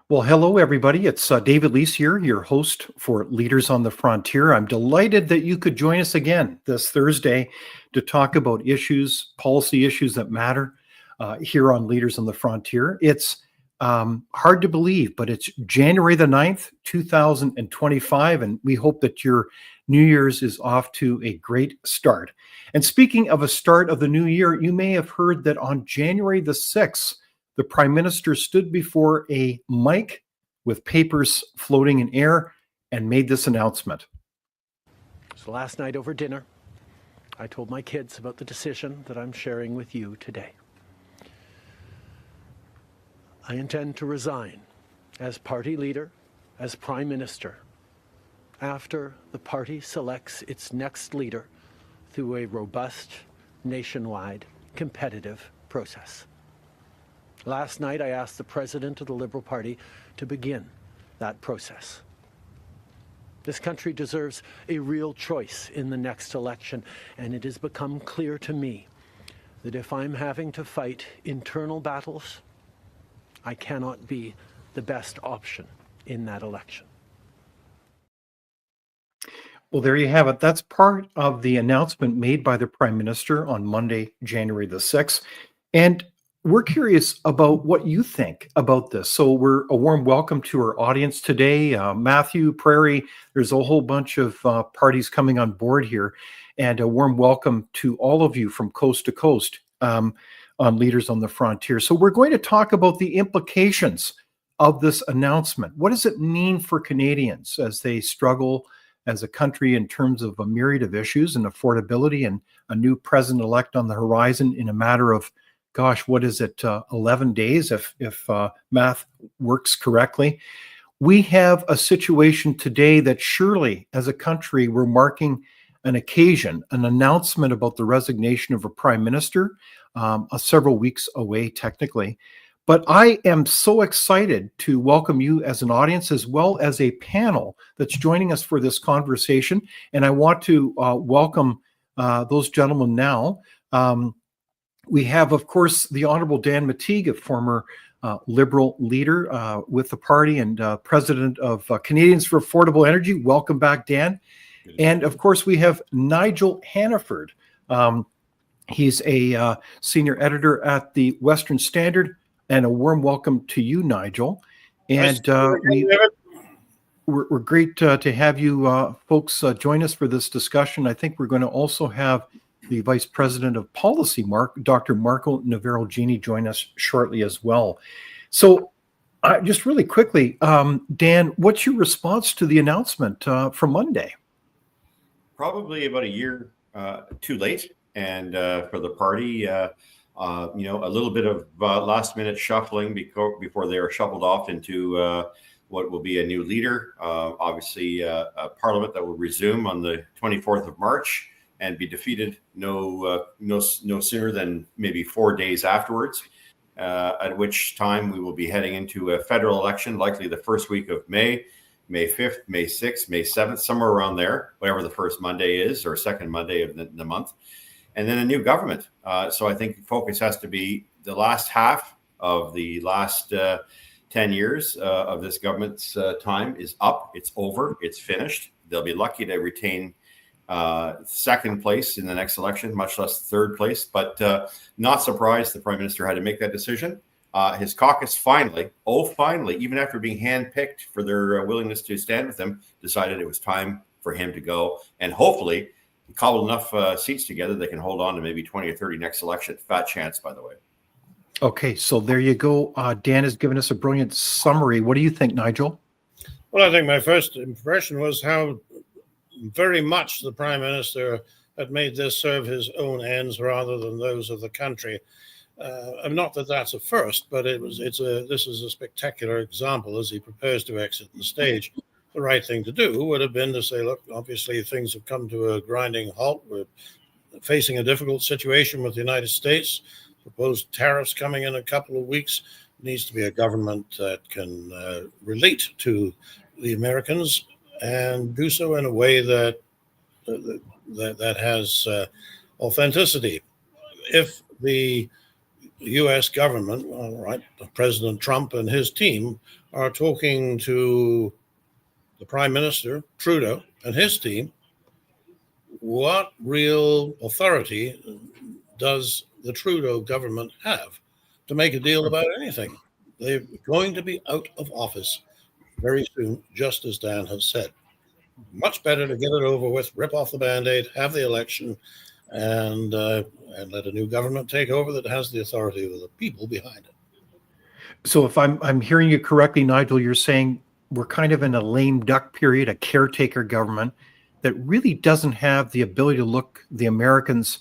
Well, hello, everybody. It's David Leese here, your host for Leaders on the Frontier. I'm delighted that you could join us again this Thursday to talk about policy issues that matter here on Leaders on the Frontier. It's hard to believe, but it's January the 9th, 2025, and we hope that your New Year's is off to a great start. And speaking of a start of the new year, you may have heard that on January the 6th, the Prime Minister stood before a mic with papers floating in air and made this announcement. So last night over dinner, I told my kids about the decision that I'm sharing with you today. I intend to resign as party leader, as Prime Minister, after the party selects its next leader through a robust, nationwide, competitive process. Last night, I asked the President of the Liberal Party to begin that process. This country deserves a real choice in the next election, and it has become clear to me that if I'm having to fight internal battles, I cannot be the best option in that election. Well, there you have it. That's part of the announcement made by the Prime Minister on Monday, January the 6th. And we're curious about what you think about this. So we're a warm welcome to our audience today. Matthew, Prairie, there's a whole bunch of parties coming on board here. And a warm welcome to all of you from coast to coast on Leaders on the Frontier. So we're going to talk about the implications of this announcement. What does it mean for Canadians as they struggle as a country in terms of a myriad of issues and affordability and a new president-elect on the horizon in a matter of, gosh, what is it, 11 days if math works correctly? We have a situation today that surely as a country we're marking an occasion, an announcement about the resignation of a prime minister, several weeks away technically. But I am so excited to welcome you as an audience as well as a panel that's joining us for this conversation. And I want to welcome those gentlemen now. We have, of course, the Honorable Dan McTeague, a former Liberal leader with the party and president of Canadians for Affordable Energy. Welcome back, Dan. And, of course, we have Nigel Hannaford. He's a senior editor at the Western Standard. And a warm welcome to you, Nigel. And we're great to have you folks join us for this discussion. I think we're going to also have the Vice President of Policy, Dr. Marco Navarro-Genie, join us shortly as well. So just really quickly, Dan, what's your response to the announcement from Monday? Probably about a year too late. And for the party, a little bit of last minute shuffling before they are shuffled off into what will be a new leader. Obviously, a parliament that will resume on the 24th of March and be defeated no sooner than maybe 4 days afterwards, at which time we will be heading into a federal election, likely the first week of May 5th, May 6th, May 7th, somewhere around there, whatever the first Monday is or second Monday of the month. And then a new government. So I think focus has to be the last half of the last 10 years of this government's time is up. It's over. It's finished. They'll be lucky to retain second place in the next election, much less third place. But not surprised the Prime Minister had to make that decision. His caucus finally, even after being handpicked for their willingness to stand with him, decided it was time for him to go. And hopefully, cobbled enough seats together they can hold on to maybe 20 or 30 next election. Fat chance, by the way. Okay, so there you go. Dan has given us a brilliant summary. What do you think, Nigel? Well, I think my first impression was how very much the Prime Minister had made this serve his own ends rather than those of the country. Not that that's a first, but this is a spectacular example as he prepares to exit the stage. The right thing to do would have been to say, look, obviously things have come to a grinding halt. We're facing a difficult situation with the United States. Proposed tariffs coming in a couple of weeks. It needs to be a government that can relate to the Americans and do so in a way that has authenticity. If the U.S. government, all right, President Trump and his team are talking to the Prime Minister, Trudeau, and his team. What real authority does the Trudeau government have to make a deal about anything? They're going to be out of office very soon, just as Dan has said. Much better to get it over with, rip off the Band-Aid, have the election, and let a new government take over that has the authority of the people behind it. So if I'm hearing you correctly, Nigel, you're saying we're kind of in a lame duck period, a caretaker government that really doesn't have the ability to look the Americans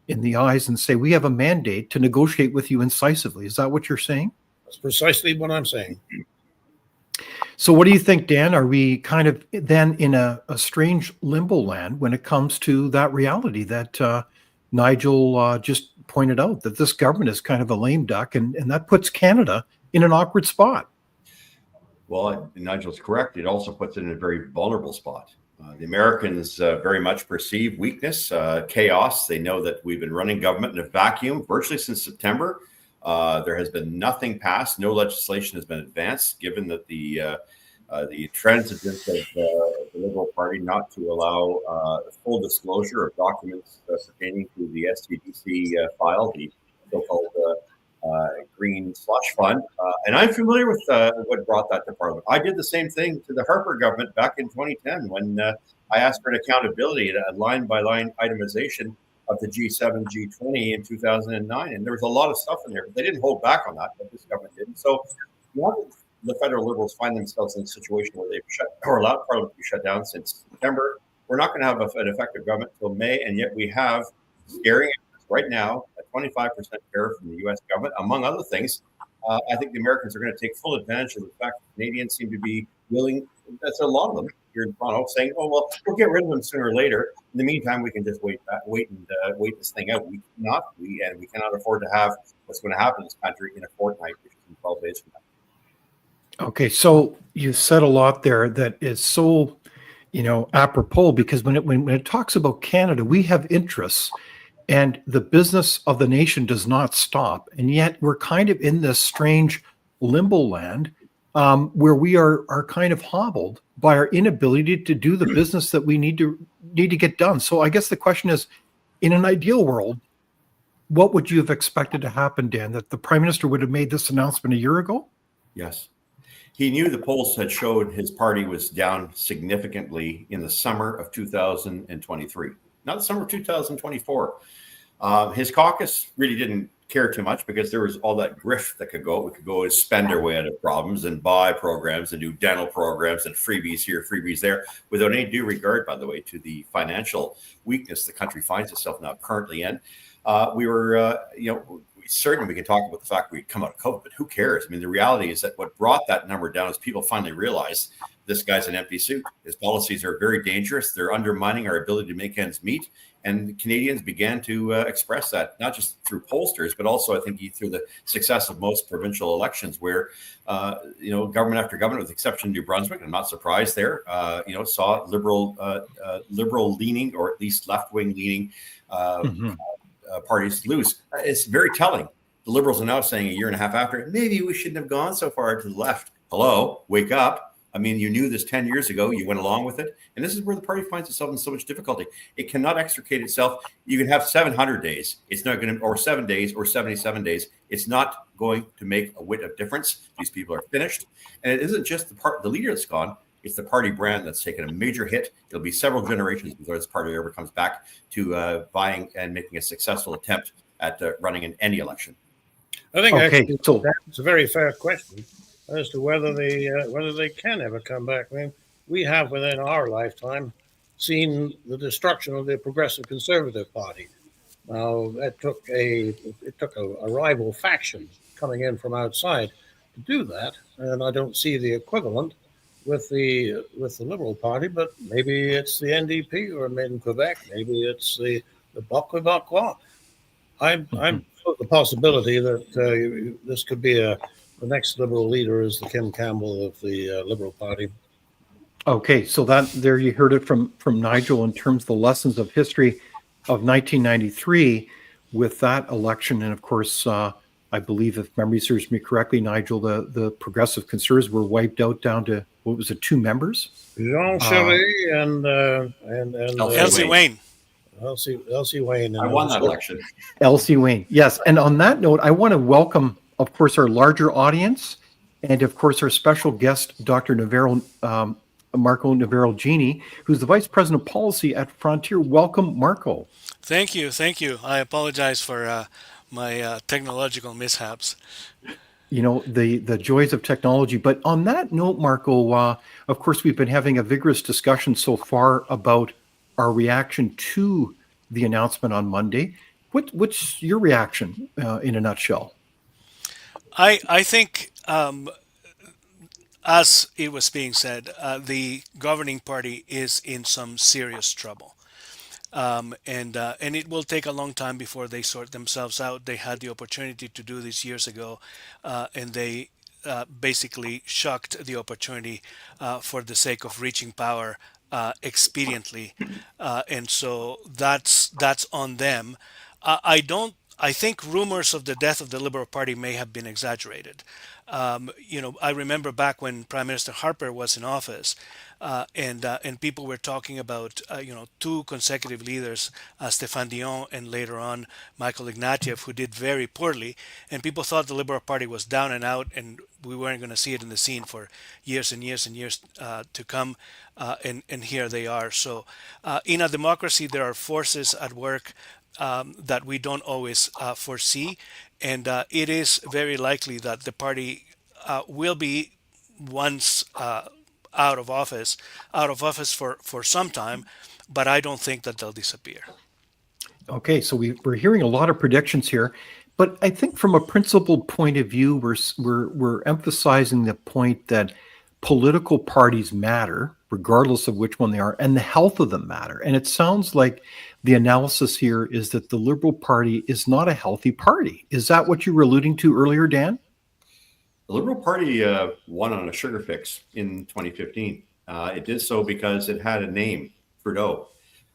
in the eyes and say, we have a mandate to negotiate with you incisively. Is that what you're saying? That's precisely what I'm saying. So what do you think, Dan? Are we kind of then in a strange limbo land when it comes to that reality that Nigel just pointed out, that this government is kind of a lame duck, and that puts Canada in an awkward spot? Well, Nigel's correct. It also puts it in a very vulnerable spot. The Americans very much perceive weakness, chaos. They know that we've been running government in a vacuum virtually since September. There has been nothing passed. No legislation has been advanced, given that the transigence of the Liberal Party not to allow full disclosure of documents pertaining to the STDC file, the so-called green slush fund. And I'm familiar with what brought that to Parliament. I did the same thing to the Harper government back in 2010 when I asked for an accountability, a line-by-line itemization of the G7, G20 in 2009. And there was a lot of stuff in there, but they didn't hold back on that, but this government didn't. So the federal Liberals find themselves in a situation where they've allowed Parliament to be shut down since September. We're not going to have an effective government until May, and yet we have scaring right now a 25% tariff from the U.S. government, among other things. I think the Americans are going to take full advantage of the fact that Canadians seem to be willing, that's a lot of them here in Toronto, saying, oh, well, we'll get rid of them sooner or later. In the meantime, we can just wait this thing out. We cannot afford to have what's going to happen in this country in a fortnight, which is in 12 days from now. Okay, so you said a lot there that is so, apropos, because when it talks about Canada, we have interests, and the business of the nation does not stop, and yet we're kind of in this strange limbo land where we are kind of hobbled by our inability to do the business that we need to get done. So I guess the question is, in an ideal world, what would you have expected to happen, Dan? That the Prime Minister would have made this announcement a year ago? Yes. He knew the polls had showed his party was down significantly in the summer of 2023, not the summer of 2024. His caucus really didn't care too much because there was all that grift that could go. We could go and spend our way out of problems and buy programs and do dental programs and freebies here, freebies there, without any due regard, by the way, to the financial weakness the country finds itself now currently in. We were, certainly we can talk about the fact we'd come out of COVID, but who cares? I mean, the reality is that what brought that number down is people finally realized this guy's an empty suit. His policies are very dangerous. They're undermining our ability to make ends meet. And Canadians began to express that, not just through pollsters, but also I think through the success of most provincial elections where, government after government, with the exception of New Brunswick, I'm not surprised there, saw liberal leaning, or at least left-wing leaning parties lose. It's very telling. The Liberals are now saying a year and a half after, maybe we shouldn't have gone so far to the left. Hello, wake up. I mean, you knew this 10 years ago, you went along with it. And this is where the party finds itself in so much difficulty. It cannot extricate itself. You can have 700 days. It's not going to, or 7 days or 77 days. It's not going to make a whit of difference. These people are finished. And it isn't just the leader that's gone. It's the party brand that's taken a major hit. It'll be several generations before this party ever comes back to buying and making a successful attempt at running in any election. I think actually that's a very fair question as to whether they can ever come back. I mean, we have within our lifetime seen the destruction of the Progressive Conservative Party. Now, it took a rival faction coming in from outside to do that, and I don't see the equivalent with the Liberal Party, but maybe it's the NDP or made in Quebec, maybe it's the Bloc Québécois. I'm the possibility that this could be the next Liberal leader is the Kim Campbell of the Liberal Party. Okay, so there you heard it from Nigel in terms of the lessons of history of 1993 with that election. And of course, I I believe, if memory serves me correctly, Nigel, the Progressive Conservatives were wiped out down to, what was it, 2 members? Jean Charest and Elsie Wayne. Elsie Wayne. I won that election. Elsie Wayne, yes. And on that note, I want to welcome, of course, our larger audience and, of course, our special guest, Dr. Marco Navarro-Genie, who's the Vice President of Policy at Frontier. Welcome, Marco. Thank you. I apologize for my technological mishaps. You know, the joys of technology. But on that note, Marco, of course, we've been having a vigorous discussion so far about our reaction to the announcement on Monday. What's your reaction in a nutshell? I think, as it was being said, the governing party is in some serious trouble. And it will take a long time before they sort themselves out. They had the opportunity to do this years ago, and they basically shucked the opportunity for the sake of reaching power expediently, and so that's on them. I think rumors of the death of the Liberal Party may have been exaggerated. I remember back when Prime Minister Harper was in office, and people were talking about 2 consecutive leaders, Stéphane Dion and later on Michael Ignatieff, who did very poorly, and people thought the Liberal Party was down and out, and we weren't going to see it in the scene for years and years and years to come, and here they are. So, in a democracy, there are forces at work that we don't always foresee, and it is very likely that the party will be once out of office for some time, but I don't think that they'll disappear. Okay, so we're hearing a lot of predictions here, but I think from a principled point of view, we're emphasizing the point that political parties matter, regardless of which one they are, and the health of them matter. And it sounds like the analysis here is that the Liberal Party is not a healthy party. Is that what you were alluding to earlier, Dan? The Liberal Party won on a sugar fix in 2015. It did so because it had a name, Trudeau.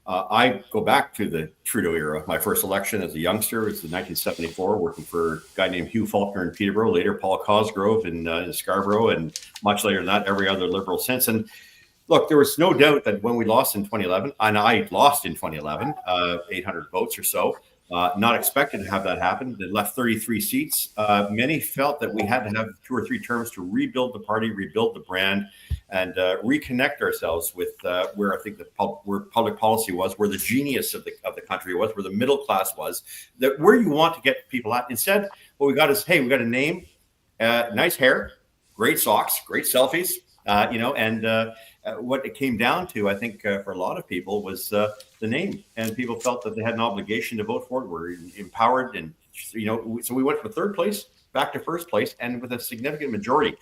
I go back to the Trudeau era. My first election as a youngster was in 1974, working for a guy named Hugh Faulkner in Peterborough, later Paul Cosgrove in Scarborough, and much later than that, every other Liberal since. And look, there was no doubt that when we lost in 2011, and I lost in 2011, 800 votes or so, not expected to have that happen. They left 33 seats. Many felt that we had to have 2 or 3 terms to rebuild the party, rebuild the brand, and reconnect ourselves with where I think where public policy was, where the genius of the country was, where the middle class was, that where you want to get people at. Instead, what we got is, hey, we got a name, nice hair, great socks, great selfies, and what it came down to, I think, for a lot of people was the name, and people felt that they had an obligation to vote for it. We're empowered, and so we went from 3rd place back to 1st place, and with a significant majority.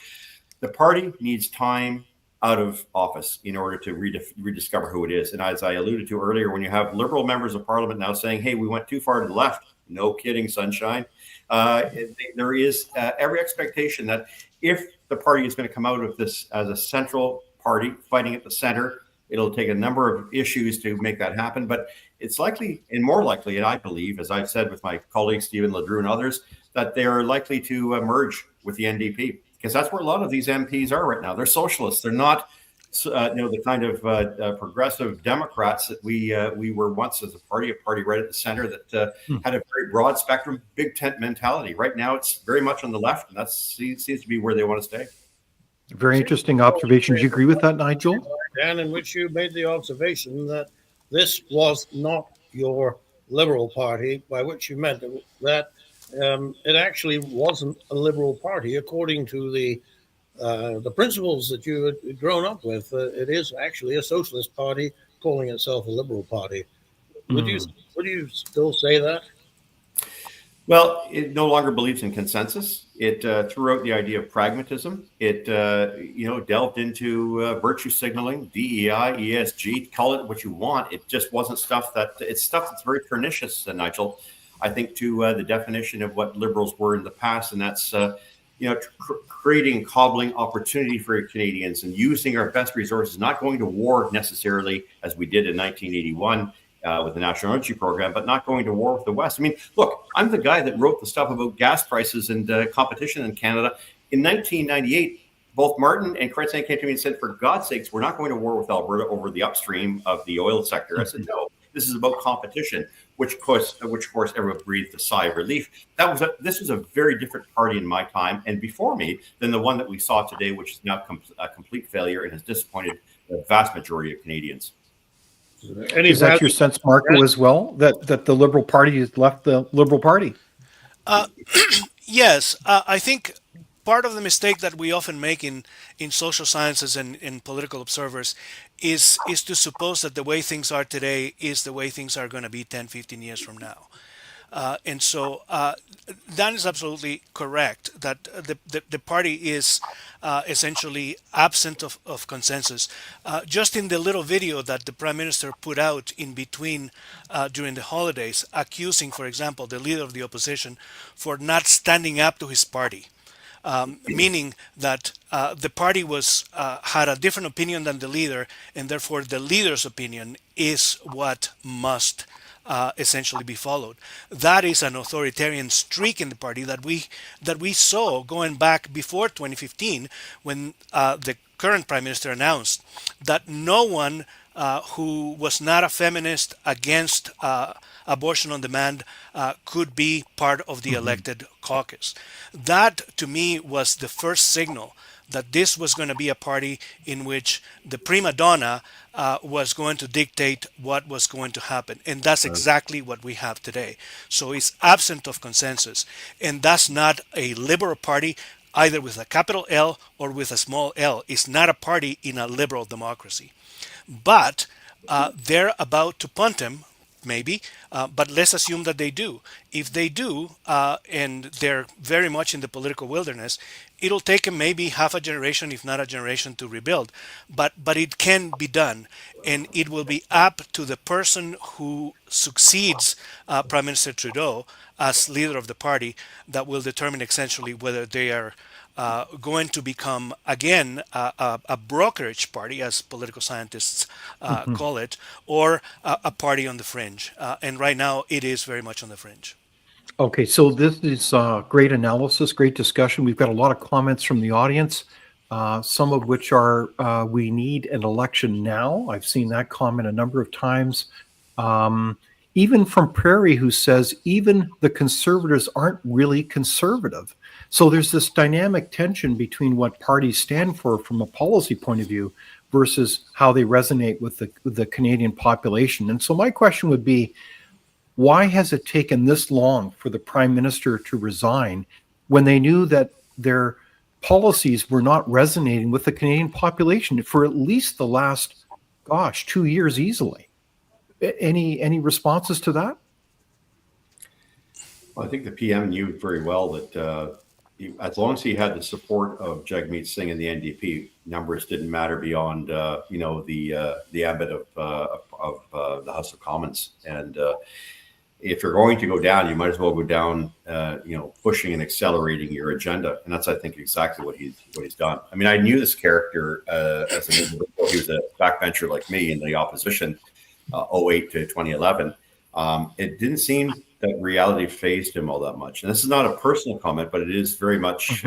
The party needs time out of office in order to rediscover who it is. And as I alluded to earlier, when you have Liberal members of Parliament now saying, "Hey, we went too far to the left," no kidding, sunshine. There is every expectation that if the party is going to come out of this as a central party fighting at the center, it'll take a number of issues to make that happen. But it's likely, and more likely, and I believe, as I've said with my colleague Stephen Ledru and others, that they are likely to merge with the NDP, because that's where a lot of these MPs are right now. They're socialists. They're not, the kind of progressive Democrats that we were once as a party right at the center that had a very broad spectrum, big tent mentality. Right now, it's very much on the left, and that seems to be where they want to stay. Very interesting observation. Do you agree with that, Nigel? Dan, in which you made the observation that this was not your Liberal Party, by which you meant that it actually wasn't a Liberal Party according to the principles that you had grown up with. It is actually a socialist party calling itself a Liberal Party. Would you still say that? Well, it no longer believes in consensus. It threw out the idea of pragmatism. It delved into virtue signaling, DEI, ESG, call it what you want. It just wasn't stuff that's very pernicious, Nigel, I think, to the definition of what Liberals were in the past, and that's creating, cobbling opportunity for Canadians and using our best resources, not going to war necessarily as we did in 1981. with the National Energy Program, but not going to war with the West. I mean, look, I'm the guy that wrote the stuff about gas prices and competition in Canada. In 1998, both Martin and Cranston came to me and said, for God's sakes, we're not going to war with Alberta over the upstream of the oil sector. I said, no, this is about competition, which of course everyone breathed a sigh of relief. This was a very different party in my time and before me than the one that we saw today, which is now a complete failure and has disappointed the vast majority of Canadians. Is that your sense, Marco, as well, that the Liberal Party has left the Liberal Party? Yes, I think part of the mistake that we often make in social sciences and in political observers is to suppose that the way things are today is the way things are going to be 10, 15 years from now. And so that is absolutely correct, that the party is essentially absent of consensus. Just in the little video that the Prime Minister put out in between during the holidays, accusing, for example, the leader of the opposition for not standing up to his party. Meaning that the party had a different opinion than the leader, and therefore the leader's opinion is what must essentially be followed. That is an authoritarian streak in the party that we saw going back before 2015, when the current Prime Minister announced that no one who was not a feminist against abortion on demand could be part of the elected caucus. That, to me, was the first signal that this was going to be a party in which the prima donna was going to dictate what was going to happen. And that's exactly what we have today. So it's absent of consensus. And that's not a liberal party, either with a capital L or with a small l. It's not a party in a liberal democracy. But they're about to punt him, maybe, but let's assume that they do. If they do, and they're very much in the political wilderness, it'll take them maybe half a generation, if not a generation, to rebuild. But it can be done, and it will be up to the person who succeeds Prime Minister Trudeau as leader of the party that will determine essentially whether they are going to become again a brokerage party, as political scientists call it, or a party on the fringe. And right now, it is very much on the fringe. Okay, so this is great analysis, great discussion. We've got a lot of comments from the audience, some of which are, we need an election now. I've seen that comment a number of times. Even from Prairie, who says even the conservatives aren't really conservative. So there's this dynamic tension between what parties stand for from a policy point of view versus how they resonate with the Canadian population. And so my question would be, why has it taken this long for the Prime Minister to resign when they knew that their policies were not resonating with the Canadian population for at least the last, 2 years easily? Any responses to that? Well, I think the PM knew very well that as long as he had the support of Jagmeet Singh and the NDP, numbers didn't matter beyond the ambit of the House of Commons. And if you're going to go down, you might as well go down, pushing and accelerating your agenda. And that's, I think, exactly what he's done. I mean, I knew this character as an individual. He was a backbencher like me in the opposition, 08 to 2011. It didn't seem that reality phased him all that much. And this is not a personal comment, but it is very much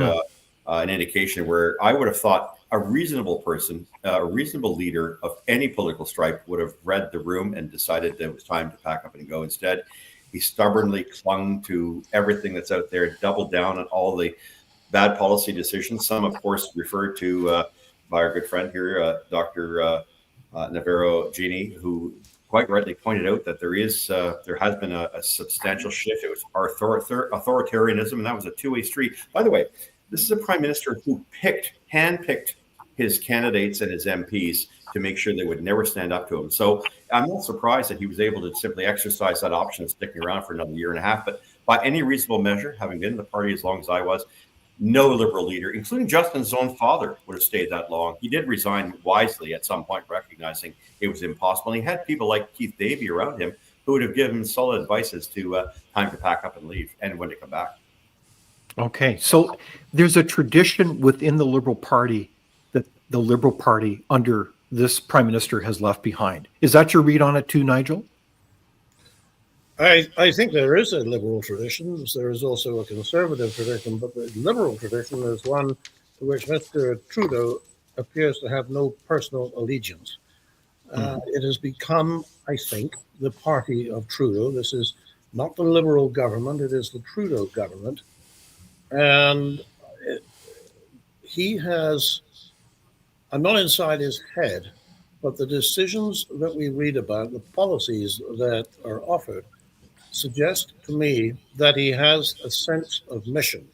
an indication where I would have thought a reasonable person, a reasonable leader of any political stripe would have read the room and decided that it was time to pack up and go. Instead, he stubbornly clung to everything that's out there, doubled down on all the bad policy decisions. Some, of course, referred to by our good friend here, Dr. Navarro-Genie, who quite rightly pointed out that there has been a substantial shift. It was authoritarianism, and that was a two-way street. By the way, this is a prime minister who handpicked his candidates and his MPs to make sure they would never stand up to him. So I'm not surprised that he was able to simply exercise that option of sticking around for another year and a half. But by any reasonable measure, having been in the party as long as I was, no Liberal leader, including Justin's own father, would have stayed that long. He did resign wisely at some point, recognizing it was impossible. And he had people like Keith Davey around him who would have given him solid advice as to time to pack up and leave and when to come back. Okay, so there's a tradition within the Liberal Party that the Liberal Party under this Prime Minister has left behind. Is that your read on it too, Nigel? I think there is a liberal tradition. There is also a conservative tradition, but the liberal tradition is one to which Mr. Trudeau appears to have no personal allegiance. It has become, I think, the party of Trudeau. This is not the Liberal government, it is the Trudeau government. And it, he has, I'm not inside his head, but the decisions that we read about, the policies that are offered, suggest to me that he has a sense of mission,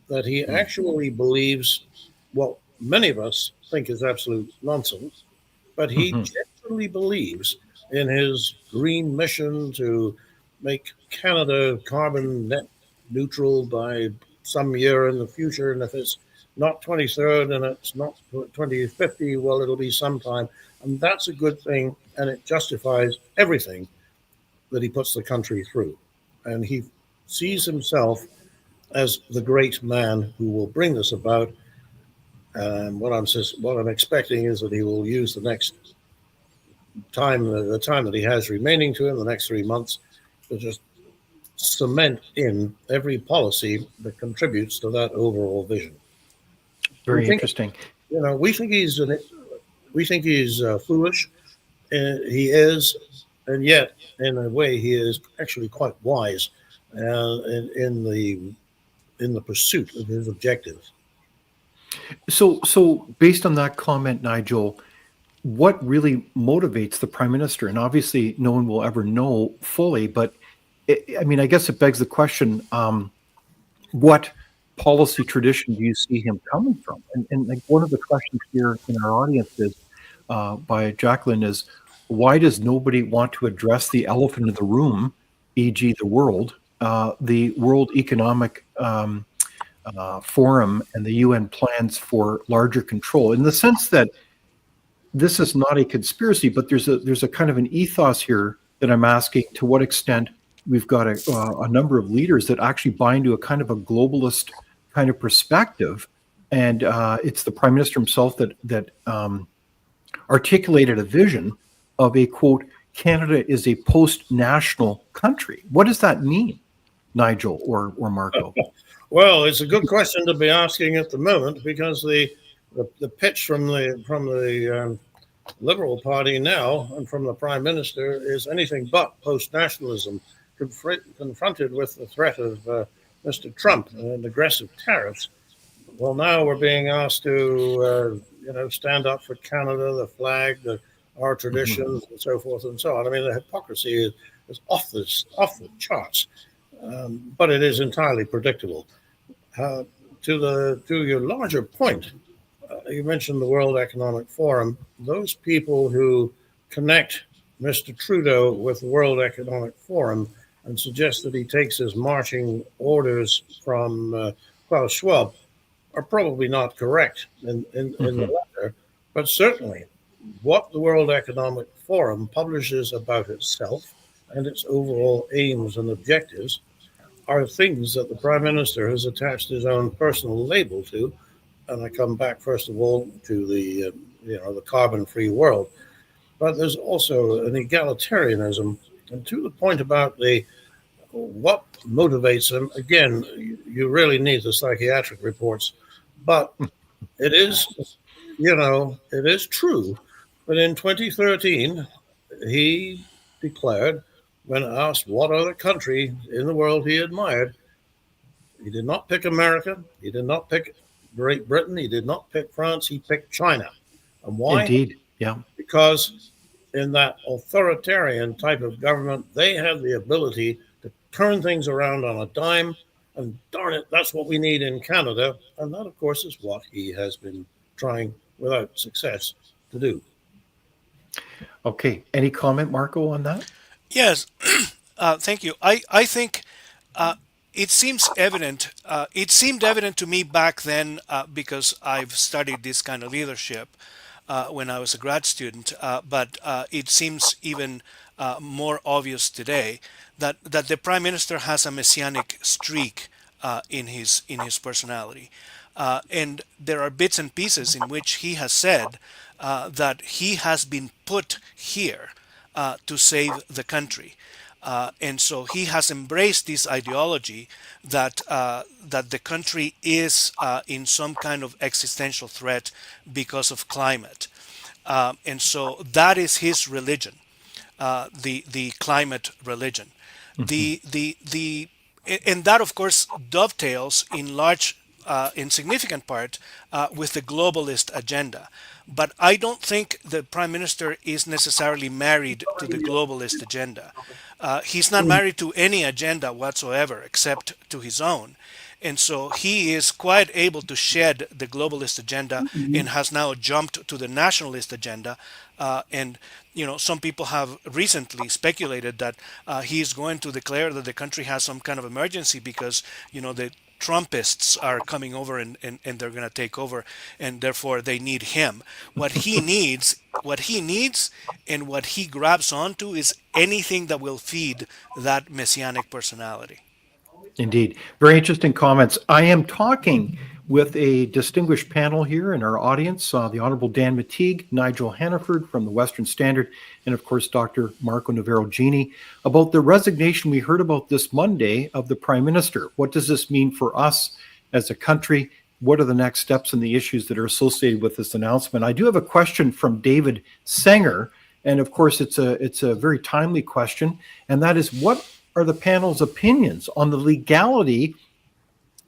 that he actually believes what many of us think is absolute nonsense, but he Mhm. genuinely believes in his green mission to make Canada carbon net neutral by some year in the future. And if it's not 23rd and it's not 2050, well, it'll be sometime. And that's a good thing. And it justifies everything that he puts the country through. And he sees himself as the great man who will bring this about. And what I'm expecting is that he will use the time that he has remaining to him, the next 3 months, to just cement in every policy that contributes to that overall vision. We Very think, interesting. we think he's foolish. He is, and yet, in a way, he is actually quite wise in the pursuit of his objectives. So based on that comment, Nigel, what really motivates the prime minister? And obviously, no one will ever know fully, but I mean, I guess it begs the question: what policy tradition do you see him coming from? And like one of the questions here in our audience is by Jacqueline is why does nobody want to address the elephant in the room, e.g., the World Economic Forum, and the UN plans for larger control? In the sense that this is not a conspiracy, but there's a kind of an ethos here that I'm asking to what extent we've got a number of leaders that actually buy into a kind of a globalist kind of perspective, and it's the prime minister himself that articulated a vision of a quote Canada is a post-national country. What does that mean, Nigel or Marco? Well, it's a good question to be asking at the moment because the pitch from the Liberal Party now and from the Prime Minister is anything but post-nationalism, confronted with the threat of Mr. Trump and aggressive tariffs. Well, now we're being asked to, stand up for Canada, the flag, our Mhm. traditions, and so forth and so on. I mean, the hypocrisy is off the charts, but it is entirely predictable. Uh, to your larger point, you mentioned the World Economic Forum. Those people who connect Mr. Trudeau with the World Economic Forum and suggest that he takes his marching orders from Klaus Schwab are probably not correct in the Mhm. latter, but certainly what the World Economic Forum publishes about itself and its overall aims and objectives are things that the Prime Minister has attached his own personal label to. And I come back first of all to the carbon-free world, but there's also an egalitarianism. And to the point about the what motivates him, again, you really need the psychiatric reports, but it is, it is true that in 2013 he declared, when asked what other country in the world he admired, he did not pick America. He did not pick Great Britain. He did not pick France. He picked China. And why? Indeed, yeah. Because in that authoritarian type of government, they have the ability to turn things around on a dime. And darn it, that's what we need in Canada. And that, of course, is what he has been trying without success to do. Okay. Any comment, Marco, on that? Yes, thank you. I think it seems evident. It seemed evident to me back then because I've studied this kind of leadership when I was a grad student. But it seems even more obvious today that the prime minister has a messianic streak in his personality. And there are bits and pieces in which he has said that he has been put here to save the country. And so he has embraced this ideology that that the country is in some kind of existential threat because of climate, and so that is his religion, the climate religion. The and that of course dovetails in significant part with the globalist agenda. But I don't think the prime minister is necessarily married to the globalist agenda. He's not married to any agenda whatsoever except to his own. And so he is quite able to shed the globalist agenda and has now jumped to the nationalist agenda. And some people have recently speculated that he is going to declare that the country has some kind of emergency because the Trumpists are coming over and they're going to take over, and therefore they need him. What he needs and what he grabs onto is anything that will feed that messianic personality. Indeed. Very interesting comments. I am talking with a distinguished panel here in our audience, the Honorable Dan McTeague, Nigel Hannaford from the Western Standard, and of course, Dr. Marco Navarro-Genie, about the resignation we heard about this Monday of the Prime Minister. What does this mean for us as a country? What are the next steps and the issues that are associated with this announcement? I do have a question from David Sanger, and of course, it's a very timely question, and that is, what are the panel's opinions on the legality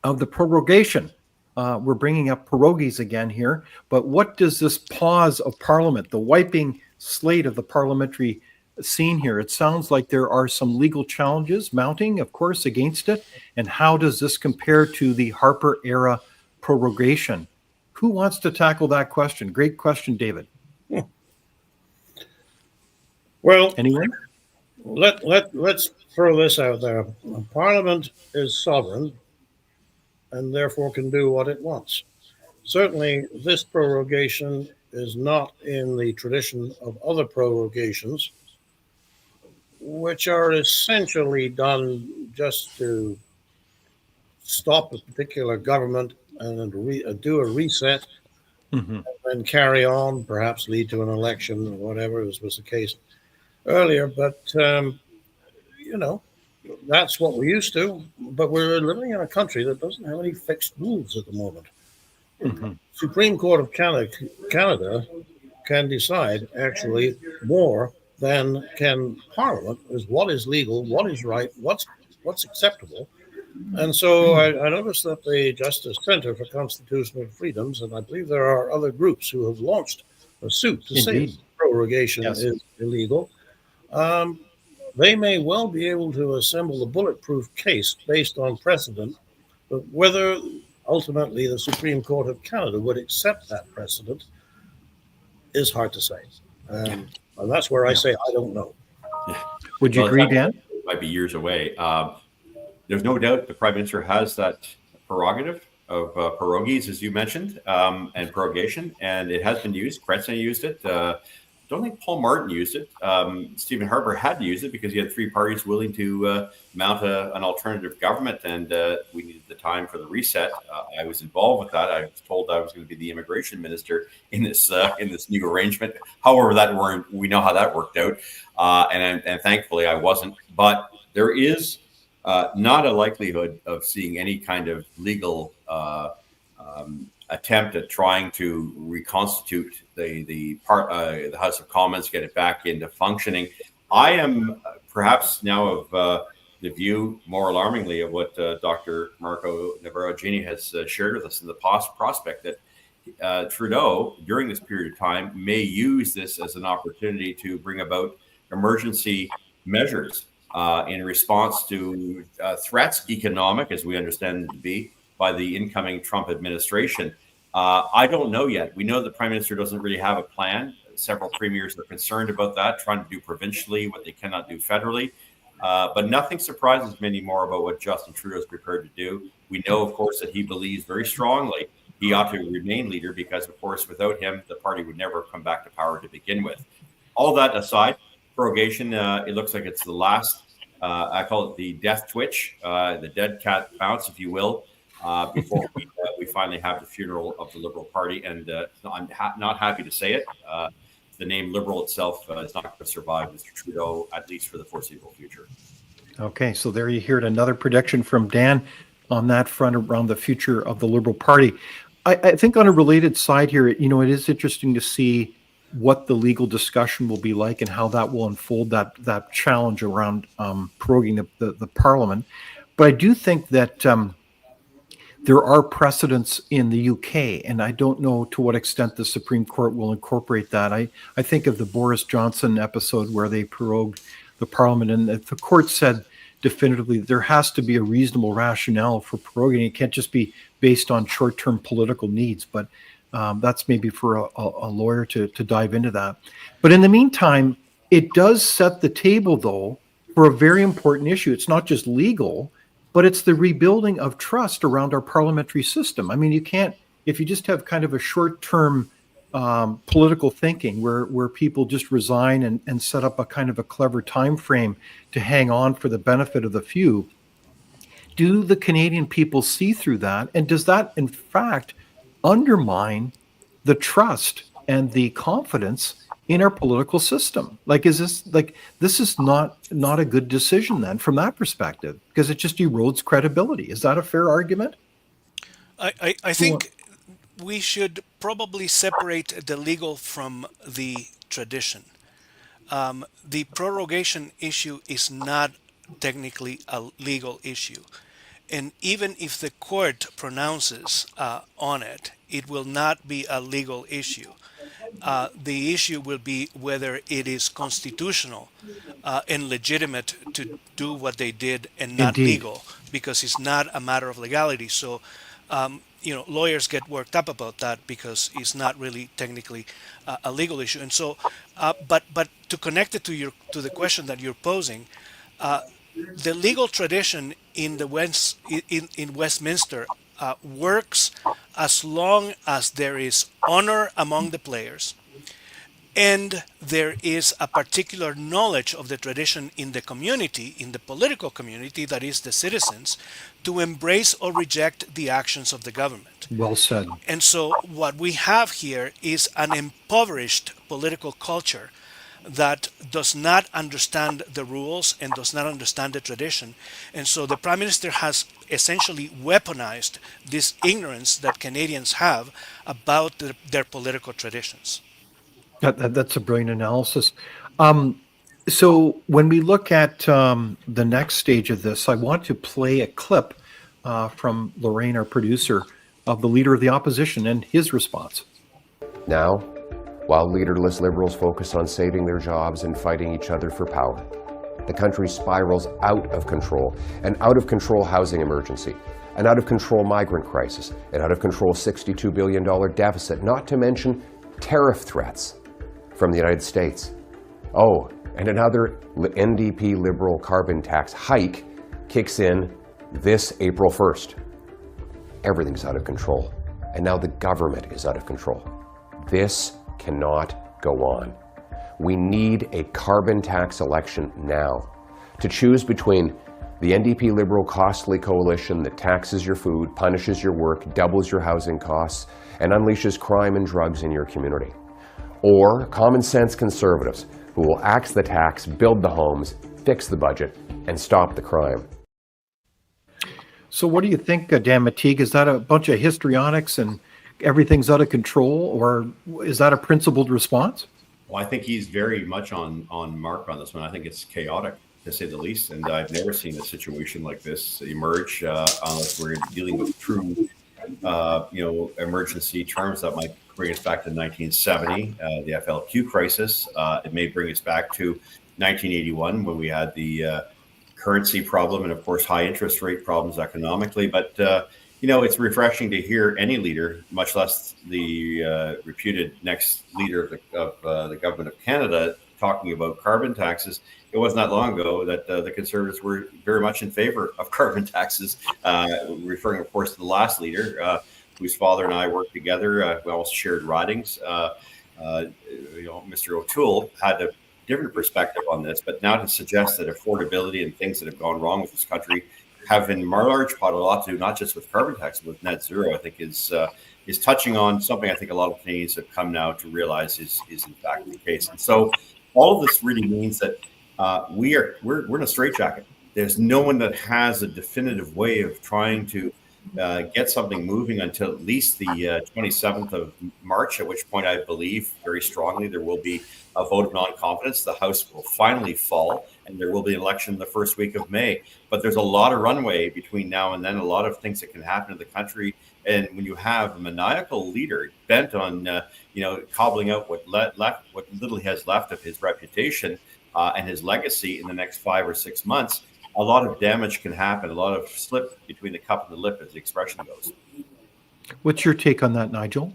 of the prorogation? We're bringing up pierogies again here, but what does this pause of Parliament, the wiping slate of the parliamentary scene here? It sounds like there are some legal challenges mounting, of course, against it. And how does this compare to the Harper era prorogation? Who wants to tackle that question? Great question, David. Well, anyone? Let's throw this out there. Parliament is sovereign and therefore can do what it wants. Certainly, this prorogation is not in the tradition of other prorogations, which are essentially done just to stop a particular government and do a reset, and then carry on, perhaps lead to an election or whatever, as was the case earlier. But that's what we're used to, but we're living in a country that doesn't have any fixed rules at the moment. Supreme Court of Canada can decide actually more than can Parliament, is what is legal, what is right, what's acceptable. And so I noticed that the Justice Center for Constitutional Freedoms, and I believe there are other groups who have launched a suit to say prorogation is illegal. They may well be able to assemble a bulletproof case based on precedent, but whether ultimately the Supreme Court of Canada would accept that precedent is hard to say. And that's where I say I don't know. Would you agree, Dan? It might be years away. There's no doubt the Prime Minister has that prerogative of pierogies, as you mentioned, and prorogation, and it has been used. Crescent used it. I don't think Paul Martin used it. Stephen Harper had to use it because he had three parties willing to mount an alternative government, and we needed the time for the reset. I was involved with that. I was told I was going to be the immigration minister in this new arrangement. However, we know how that worked out, and thankfully I wasn't. But there is not a likelihood of seeing any kind of legal attempt at trying to reconstitute the House of Commons, get it back into functioning. I am perhaps now of the view, more alarmingly, of what Dr. Marco Navarro-Genie has shared with us in the prospect that Trudeau, during this period of time, may use this as an opportunity to bring about emergency measures in response to threats, economic, as we understand it to be, by the incoming Trump administration. I don't know yet. We know the Prime Minister doesn't really have a plan. Several premiers are concerned about that, trying to do provincially what they cannot do federally. But nothing surprises me anymore about what Justin Trudeau is prepared to do. We know, of course, that he believes very strongly he ought to remain leader because, of course, without him, the party would never come back to power to begin with. All that aside, prorogation, it looks like it's the last, I call it the death twitch, the dead cat bounce, if you will, before we finally have the funeral of the Liberal Party. And I'm not happy to say it. the name Liberal itself is not going to survive Mr. Trudeau, at least for the foreseeable future. Okay, so there you hear it, another prediction from Dan on that front around the future of the Liberal Party. I think on a related side here, it is interesting to see what the legal discussion will be like and how that will unfold, that challenge around proroguing the Parliament. But I do think that there are precedents in the UK, and I don't know to what extent the Supreme Court will incorporate that. I think of the Boris Johnson episode where they prorogued the Parliament, and the court said definitively there has to be a reasonable rationale for proroguing. It can't just be based on short-term political needs, but that's maybe for a lawyer to dive into that. But in the meantime, it does set the table, though, for a very important issue. It's not just legal, but it's the rebuilding of trust around our parliamentary system. I mean, you can't, if you just have kind of a short-term political thinking where people just resign and set up a kind of a clever time frame to hang on for the benefit of the few. Do the Canadian people see through that? And does that, in fact, undermine the trust and the confidence in our political system? This is not a good decision then from that perspective, because it just erodes credibility. Is that a fair argument? I think we should probably separate the legal from the tradition. The prorogation issue is not technically a legal issue. And even if the court pronounces on it, it will not be a legal issue. The issue will be whether it is constitutional and legitimate to do what they did and not Indeed. legal, because it's not a matter of legality. So, lawyers get worked up about that because it's not really technically a legal issue. And so, but to connect it to the question that you're posing, the legal tradition in the in Westminster works as long as there is honor among the players and there is a particular knowledge of the tradition in the community, in the political community, that is the citizens, to embrace or reject the actions of the government. Well said. And so what we have here is an impoverished political culture that does not understand the rules and does not understand the tradition. And so the Prime Minister has essentially weaponized this ignorance that Canadians have about their political traditions. That's a brilliant analysis. So when we look at the next stage of this, I want to play a clip from Lorraine, our producer, of the Leader of the Opposition and his response. Now, while leaderless Liberals focus on saving their jobs and fighting each other for power, the country spirals out of control, an out-of-control housing emergency, an out-of-control migrant crisis, an out-of-control $62 billion deficit, not to mention tariff threats from the United States. Oh, and another NDP Liberal carbon tax hike kicks in this April 1st. Everything's out of control, and now the government is out of control. This cannot go on. We need a carbon tax election now to choose between the NDP Liberal costly coalition that taxes your food, punishes your work, doubles your housing costs, and unleashes crime and drugs in your community, or common sense Conservatives who will axe the tax, build the homes, fix the budget, and stop the crime. So what do you think, Dan McTeague? Is that a bunch of histrionics and everything's out of control, or is that a principled response? Well, I think he's very much on mark on this one. I think it's chaotic, to say the least, and I've never seen a situation like this emerge unless we're dealing with true, emergency terms that might bring us back to 1970, the FLQ crisis. It may bring us back to 1981 when we had the currency problem and, of course, high interest rate problems economically. But it's refreshing to hear any leader, much less the reputed next leader of the government of Canada, talking about carbon taxes. It wasn't that long ago that the Conservatives were very much in favor of carbon taxes, referring, of course, to the last leader, whose father and I worked together. We also shared ridings. Mr. O'Toole had a different perspective on this, but now to suggest that affordability and things that have gone wrong with this country have in large part a lot to do not just with carbon tax, but with net zero. I think is touching on something I think a lot of Canadians have come now to realize is in fact the case. And so all of this really means that we're in a straitjacket. There's no one that has a definitive way of trying to get something moving until at least the 27th of March, at which point I believe very strongly there will be a vote of non-confidence. The House will finally fall, and there will be an election the first week of May. But there's a lot of runway between now and then, a lot of things that can happen in the country. And when you have a maniacal leader bent on, cobbling out what little he has left of his reputation and his legacy in the next 5 or 6 months, a lot of damage can happen, a lot of slip between the cup and the lip, as the expression goes. What's your take on that, Nigel?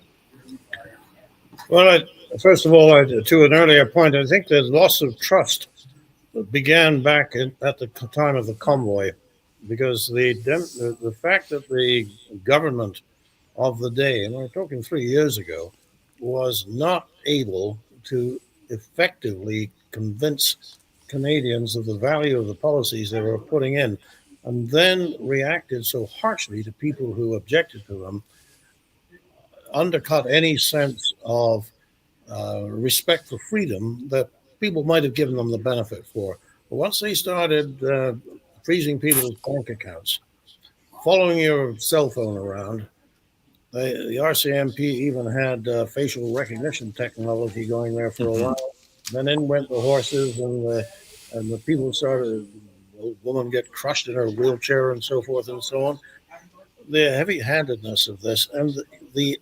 Well, first of all, to an earlier point, I think the loss of trust began back at the time of the convoy, because the fact that the government of the day, and we're talking 3 years ago, was not able to effectively convince Canadians of the value of the policies they were putting in, and then reacted so harshly to people who objected to them, undercut any sense of respect for freedom that people might have given them the benefit for. But once they started freezing people's bank accounts, following your cell phone around, the RCMP even had facial recognition technology going there for a while. Then in went the horses, and the people started, the woman get crushed in her wheelchair and so forth and so on. The heavy-handedness of this and the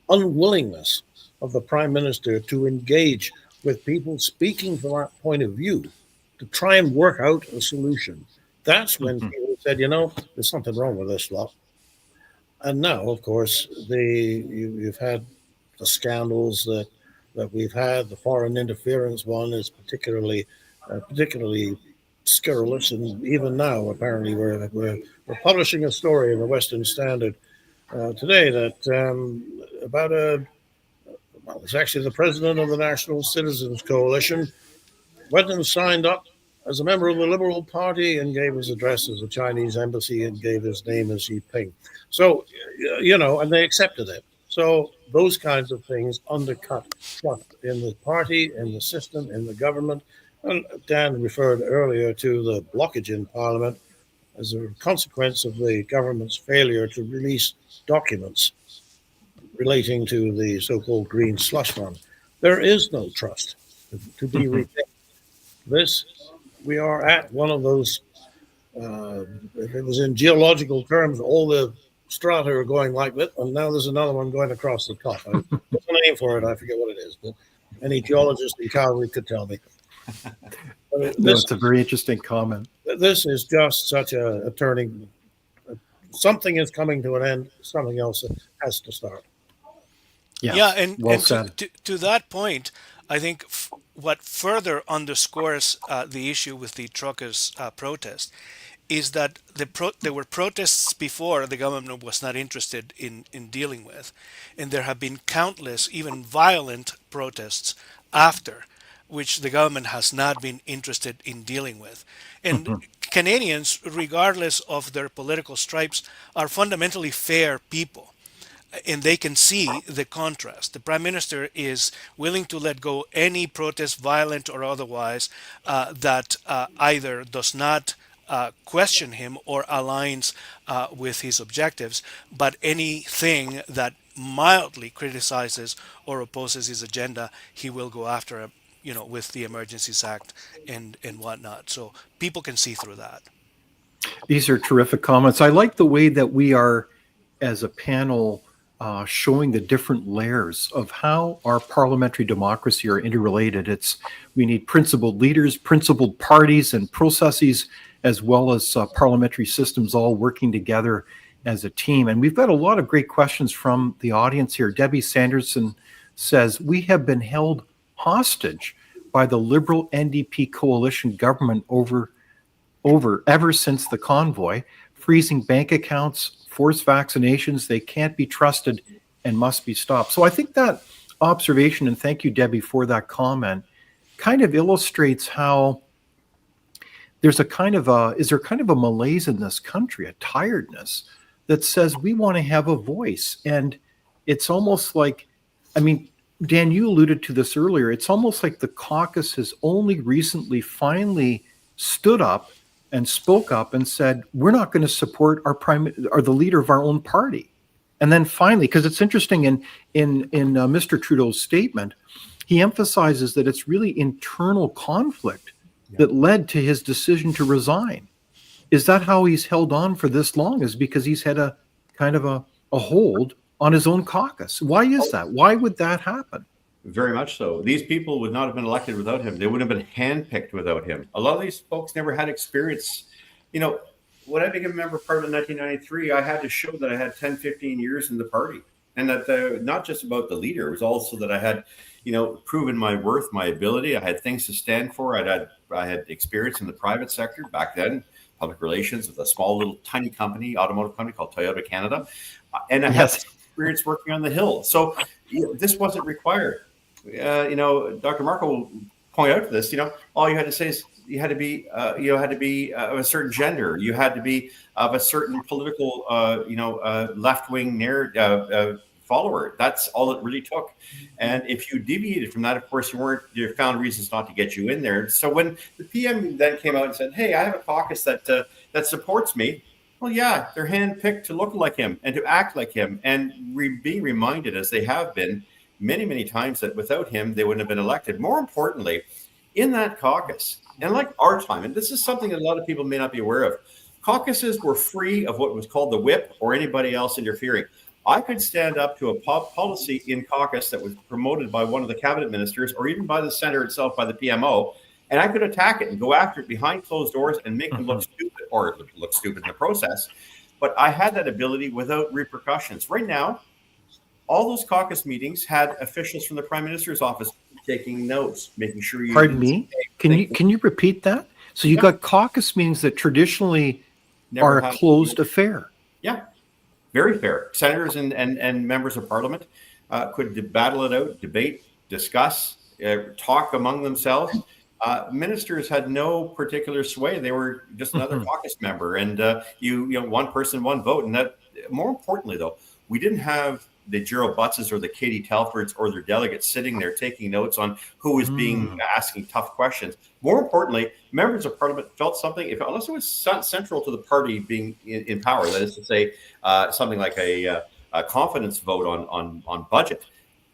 unwillingness of the Prime Minister to engage with people speaking from that point of view to try and work out a solution. That's when people said, there's something wrong with this lot. And now, of course, you've had the scandals that we've had. The foreign interference one is particularly scurrilous, and even now, apparently, we're publishing a story in the Western Standard today that about it's actually the president of the National Citizens Coalition went and signed up as a member of the Liberal Party and gave his address as the Chinese embassy and gave his name as Xi Jinping. So, and they accepted it. So those kinds of things undercut trust in the party, in the system, in the government. And Dan referred earlier to the blockage in Parliament as a consequence of the government's failure to release documents relating to the so-called green slush fund. There is no trust to be retained. We are at one of those, if it was in geological terms, all the strata are going like this, and now there's another one going across the top. There's a name for it, I forget what it is, but any geologist in Calgary could tell me. It's a very interesting comment. This is just such a turning. Something is coming to an end. Something else has to start. Yeah, and said. To that point, I think what further underscores the issue with the truckers' protest is that there were protests before the government was not interested in dealing with, and there have been countless, even violent protests after, which the government has not been interested in dealing with. And Canadians, regardless of their political stripes, are fundamentally fair people. And they can see the contrast. The Prime Minister is willing to let go any protest, violent or otherwise, that either does not question him or aligns with his objectives, but anything that mildly criticizes or opposes his agenda, he will go after, with the Emergencies Act and whatnot. So people can see through that. These are terrific comments. I like the way that we are, as a panel, showing the different layers of how our parliamentary democracy are interrelated. We need principled leaders, principled parties and processes, as well as parliamentary systems all working together as a team. And we've got a lot of great questions from the audience here. Debbie Sanderson says, we have been held hostage by the Liberal NDP coalition government ever since the convoy, freezing bank accounts, forced vaccinations. They can't be trusted and must be stopped. So I think that observation, and thank you, Debbie, for that comment, kind of illustrates how there's a kind of a, is there kind of a malaise in this country, a tiredness that says we want to have a voice. And it's almost like, I mean, Dan, you alluded to this earlier. It's almost like the caucus has only recently finally stood up and spoke up and said, we're not going to support the leader of our own party. And then finally, because it's interesting in Mr. Trudeau's statement, he emphasizes that it's really internal conflict that led to his decision to resign. Is that how he's held on for this long? Is because he's had a kind of a hold on his own caucus? Why is that? Why would that happen? Very much so. These people would not have been elected without him. They wouldn't have been handpicked without him. A lot of these folks never had experience. You know, when I became a member of Parliament in 1993, I had to show that I had 10, 15 years in the party. And that not just about the leader, it was also that I had, proven my worth, my ability. I had things to stand for. I had experience in the private sector back then, public relations with a small little tiny company, automotive company called Toyota Canada. And I had experience working on the Hill. So this wasn't required. Dr. Marco will point out to this, all you had to say is you had to be of a certain gender. You had to be of a certain political, left-wing narrative follower. That's all it really took. And if you deviated from that, of course, you found reasons not to get you in there. So when the PM then came out and said, hey, I have a caucus that supports me. Well, yeah, they're handpicked to look like him and to act like him, and being reminded, as they have been many, many times, that without him, they wouldn't have been elected. More importantly, in that caucus, and like our time, and this is something that a lot of people may not be aware of, caucuses were free of what was called the whip or anybody else interfering. I could stand up to a policy in caucus that was promoted by one of the cabinet ministers or even by the center itself, by the PMO, and I could attack it and go after it behind closed doors and make them look stupid, or look stupid in the process. But I had that ability without repercussions. Right now, all those caucus meetings had officials from the Prime Minister's office taking notes, making sure you... Pardon me? Can you repeat that? So you got caucus meetings that traditionally are a closed affair. Yeah, very fair. Senators and members of Parliament could battle it out, debate, discuss, talk among themselves. Ministers had no particular sway. They were just another caucus member, and one person, one vote. And that, more importantly, though, we didn't have the Gerald Buttses or the Katie Telfords or their delegates sitting there taking notes on who was being asking tough questions. More importantly, members of Parliament felt something, unless it was central to the party being in power, that is to say, something like a confidence vote on budget.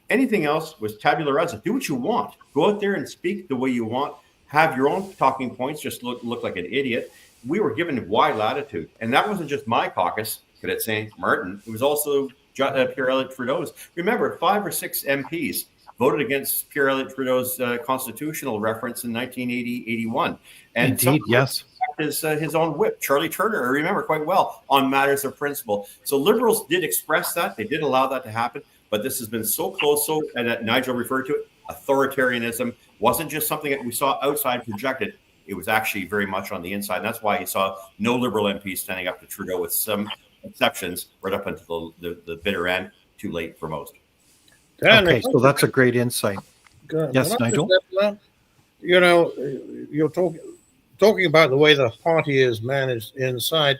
Anything else was tabula rasa. Do what you want. Go out there and speak the way you want. Have your own talking points. Just look like an idiot. We were given wide latitude. And that wasn't just my caucus, Cadet St. Martin. It was also Pierre-Elliott Trudeau's. Remember, 5 or 6 MPs voted against Pierre-Elliott Trudeau's constitutional reference in 1980-81. And indeed, yes. His own whip, Charlie Turner, I remember quite well, on matters of principle. So Liberals did express that. They did allow that to happen. But this has been so close, and Nigel referred to it, authoritarianism wasn't just something that we saw outside projected. It was actually very much on the inside. And that's why you saw no Liberal MPs standing up to Trudeau, with some exceptions right up until the bitter end, too late for most. Okay, so that's a great insight. Good. Yes, Nigel? You're talking about the way the party is managed inside.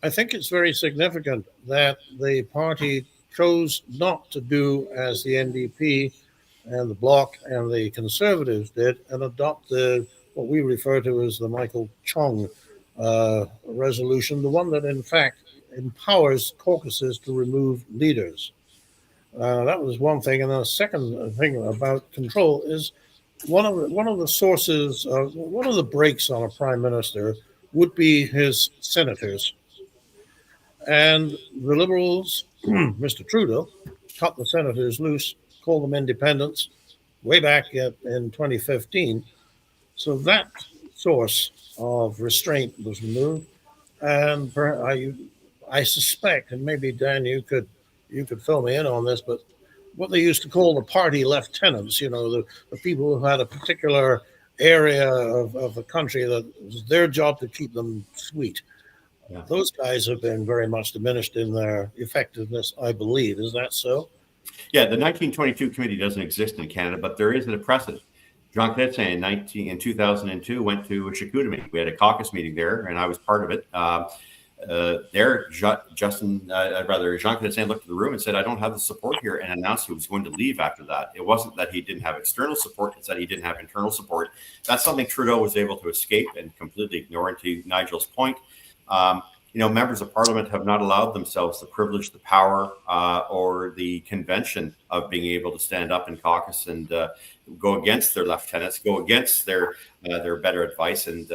I think it's very significant that the party chose not to do as the NDP and the Bloc and the Conservatives did, and adopt what we refer to as the Michael Chong resolution, the one that in fact empowers caucuses to remove leaders. That was one thing. And the second thing about control is one of the sources of one of the brakes on a prime minister would be his senators. And the Liberals, Mr. Trudeau, cut the senators loose, called them independents way back in 2015. So that source of restraint was removed. And I suspect, and maybe Dan, you could fill me in on this, but what they used to call the party lieutenants, the people who had a particular area of the country that it was their job to keep them sweet. Yeah. Those guys have been very much diminished in their effectiveness, I believe. Is that so? Yeah, the 1922 committee doesn't exist in Canada, but there is a precedent. Jean Chrétien in 2002 went to Chicoutimi. We had a caucus meeting there, and I was part of it. Jean Chrétien looked at the room and said, "I don't have the support here," and announced he was going to leave after that. It wasn't that he didn't have external support; it's that he didn't have internal support. That's something Trudeau was able to escape and completely ignore. And to Nigel's point, members of Parliament have not allowed themselves the privilege, the power, or the convention of being able to stand up in caucus and go against their lieutenants, go against their better advice, and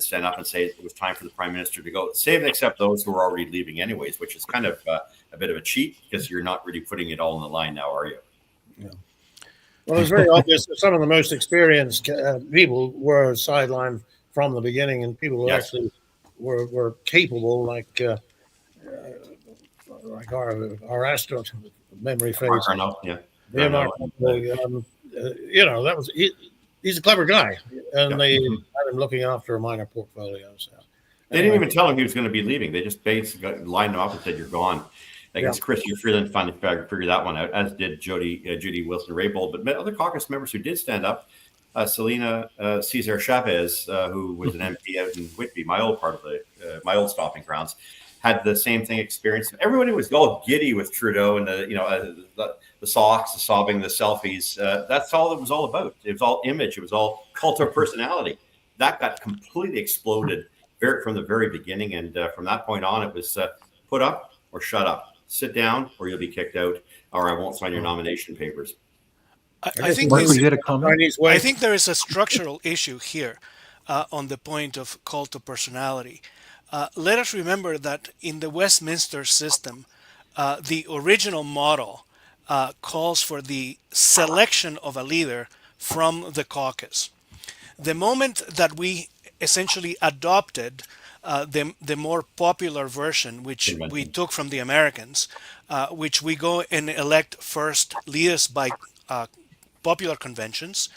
stand up and say it was time for the Prime Minister to go. Save and except those who are already leaving anyways, which is kind of a bit of a cheat because you're not really putting it all on the line now, are you? Yeah. Well, it's very obvious that some of the most experienced people were sidelined from the beginning, and people who actually were capable, like our astronaut, memory phase. That was he's a clever guy, and they had him looking after a minor portfolio. So they didn't even tell him he was going to be leaving. They just basically lined him up and said, "You're gone." I guess Christian Freeland finally figured that one out, as did Judy Wilson-Raybould. But other caucus members who did stand up, Selena Cesar Chavez, who was an MP out in Whitby, my old stomping grounds, had the same thing experienced. Everybody was all giddy with Trudeau and the socks, the sobbing, the selfies. That's all it was all about. It was all image. It was all cult of personality. That got completely exploded from the very beginning. And from that point on, it was put up or shut up. Sit down or you'll be kicked out, or I won't sign your nomination papers. I think there is a structural issue here on the point of cult of personality. Let us remember that in the Westminster system, the original model calls for the selection of a leader from the caucus. The moment that we essentially adopted the more popular version, which we took from the Americans, which we go and elect first leaders by popular conventions,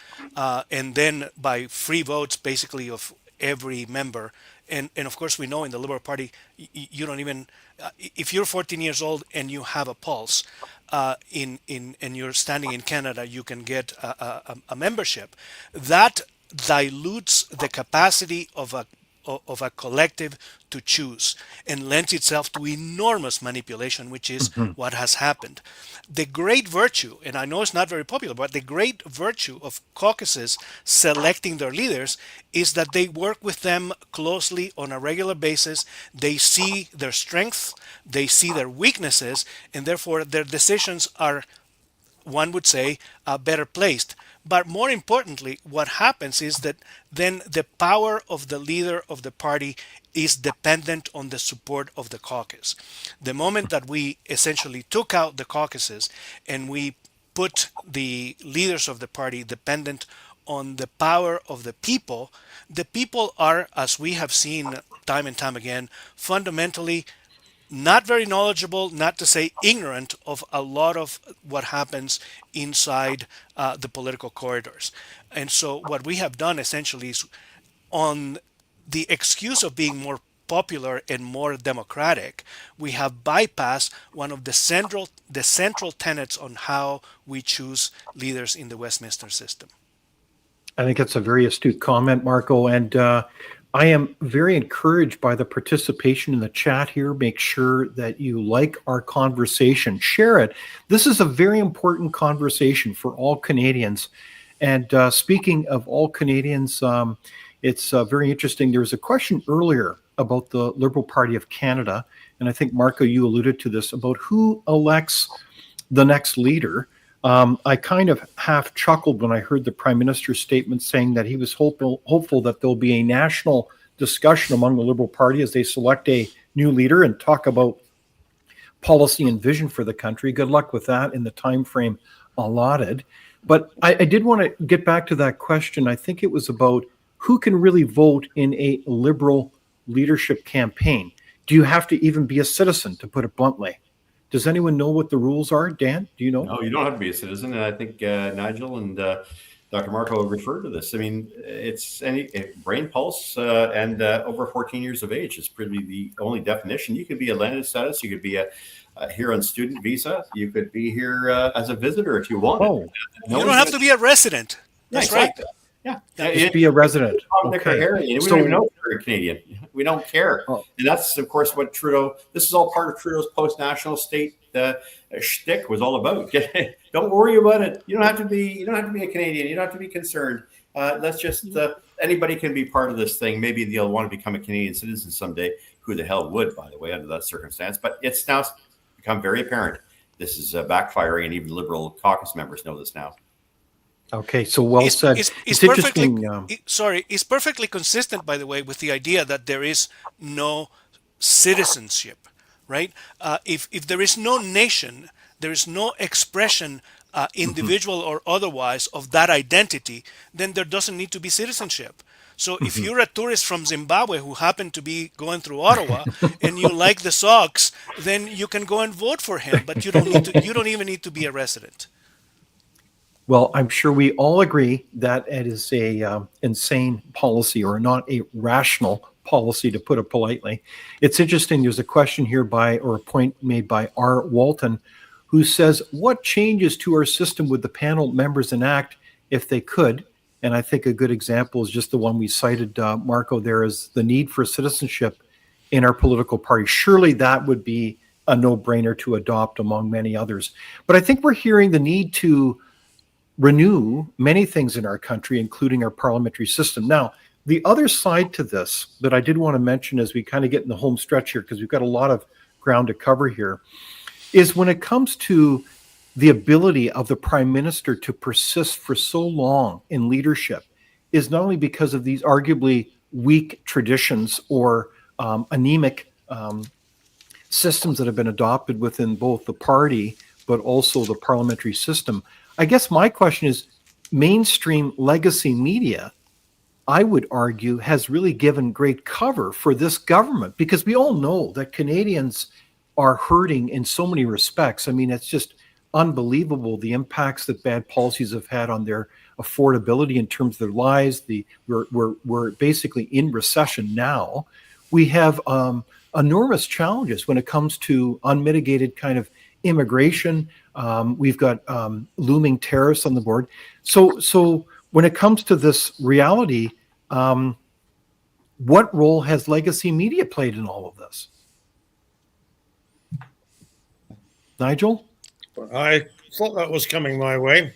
and then by free votes, basically, of every member. And of course, we know in the Liberal Party, you don't even, if you're 14 years old and you have a pulse, and you're standing in Canada, you can get a membership. That dilutes the capacity of a collective to choose and lends itself to enormous manipulation, which is what has happened. The great virtue, and I know it's not very popular, but the great virtue of caucuses selecting their leaders is that they work with them closely on a regular basis. They see their strengths, they see their weaknesses, and therefore their decisions are, one would say, better placed. But more importantly, what happens is that then the power of the leader of the party is dependent on the support of the caucus. The moment that we essentially took out the caucuses and we put the leaders of the party dependent on the power of the people are, as we have seen time and time again, fundamentally not very knowledgeable, not to say ignorant of a lot of what happens inside the political corridors. And so what we have done essentially is, on the excuse of being more popular and more democratic, we have bypassed one of the central tenets on how we choose leaders in the Westminster system. I think that's a very astute comment, Marco. And I am very encouraged by the participation in the chat here. Make sure that you like our conversation, share it. This is a very important conversation for all Canadians. And speaking of all Canadians, it's very interesting. There was a question earlier about the Liberal Party of Canada, and I think, Marco, you alluded to this, about who elects the next leader. I kind of half chuckled when I heard the Prime Minister's statement saying that he was hopeful that there'll be a national discussion among the Liberal Party as they select a new leader and talk about policy and vision for the country. Good luck with that in the time frame allotted. But I did want to get back to that question. I think it was about who can really vote in a Liberal leadership campaign. Do you have to even be a citizen, to put it bluntly? Does anyone know what the rules are? Dan, do you know? No, you don't have to be a citizen. And I think Nigel and Dr. Marco referred to this. I mean, it's any brain pulse and over 14 years of age is pretty the only definition. You could be a landed status. You could be here on student visa. You could be here as a visitor if you want. You don't have to be a resident. That's right. Yeah. Just be a resident. Okay. We So- don't even know if you're a Canadian. We don't care. Oh. And that's, of course, what Trudeau, this is all part of Trudeau's post-national state shtick was all about. Don't worry about it. You don't have to be a Canadian. You don't have to be concerned. Let's just, anybody can be part of this thing. Maybe they'll want to become a Canadian citizen someday. Who the hell would, by the way, under that circumstance? But it's now become very apparent. This is backfiring, and even Liberal caucus members know this now. Okay, so well said. It's interesting. It's perfectly consistent, by the way, with the idea that there is no citizenship, right? If there is no nation, there is no expression, individual or otherwise, of that identity, then there doesn't need to be citizenship. So if you're a tourist from Zimbabwe who happen to be going through Ottawa and you like the Sox, then you can go and vote for him, but you don't need to. You don't even need to be a resident. Well, I'm sure we all agree that it is a insane policy, or not a rational policy, to put it politely. It's interesting. There's a question here or a point made by R. Walton, who says, what changes to our system would the panel members enact if they could? And I think a good example is just the one we cited, Marco, there is the need for citizenship in our political party. Surely that would be a no-brainer to adopt, among many others. But I think we're hearing the need to renew many things in our country, including our parliamentary system. Now, the other side to this that I did want to mention as we kind of get in the home stretch here, because we've got a lot of ground to cover here, is when it comes to the ability of the Prime Minister to persist for so long in leadership, is not only because of these arguably weak traditions or anemic systems that have been adopted within both the party but also the parliamentary system. I guess my question is, mainstream legacy media, I would argue, has really given great cover for this government, because we all know that Canadians are hurting in so many respects. I mean, it's just unbelievable the impacts that bad policies have had on their affordability in terms of their lives. We're basically in recession now. We have enormous challenges when it comes to unmitigated kind of immigration. We've got looming tariffs on the board. So when it comes to this reality, what role has legacy media played in all of this? Nigel? I thought that was coming my way.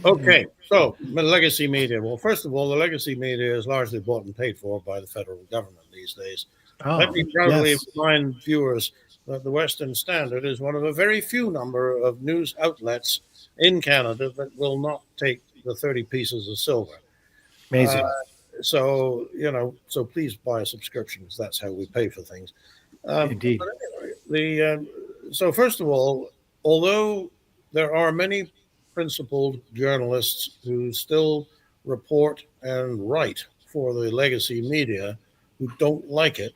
Okay, so legacy media. Well, first of all, the legacy media is largely bought and paid for by the federal government these days. Let me proudly remind viewers that the Western Standard is one of a very few number of news outlets in Canada that will not take the 30 pieces of silver. Amazing. So please buy a subscription, because that's how we pay for things. Indeed. But anyway, so first of all, although there are many principled journalists who still report and write for the legacy media who don't like it,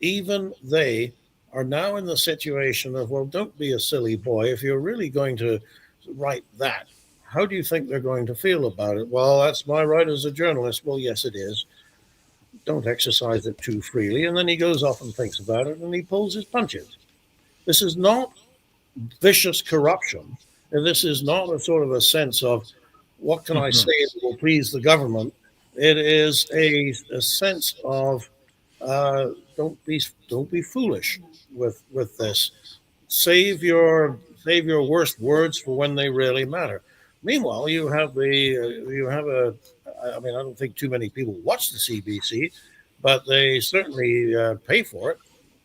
even they are now in the situation of, well, don't be a silly boy. If you're really going to write that, how do you think they're going to feel about it? Well, that's my right as a journalist. Well, yes, it is. Don't exercise it too freely. And then he goes off and thinks about it, and he pulls his punches. This is not vicious corruption. And this is not a sort of a sense of, what can I say that will please the government? It is a sense of, don't be foolish with this. Save your worst words for when they really matter. Meanwhile, I don't think too many people watch the CBC, but they certainly pay for it.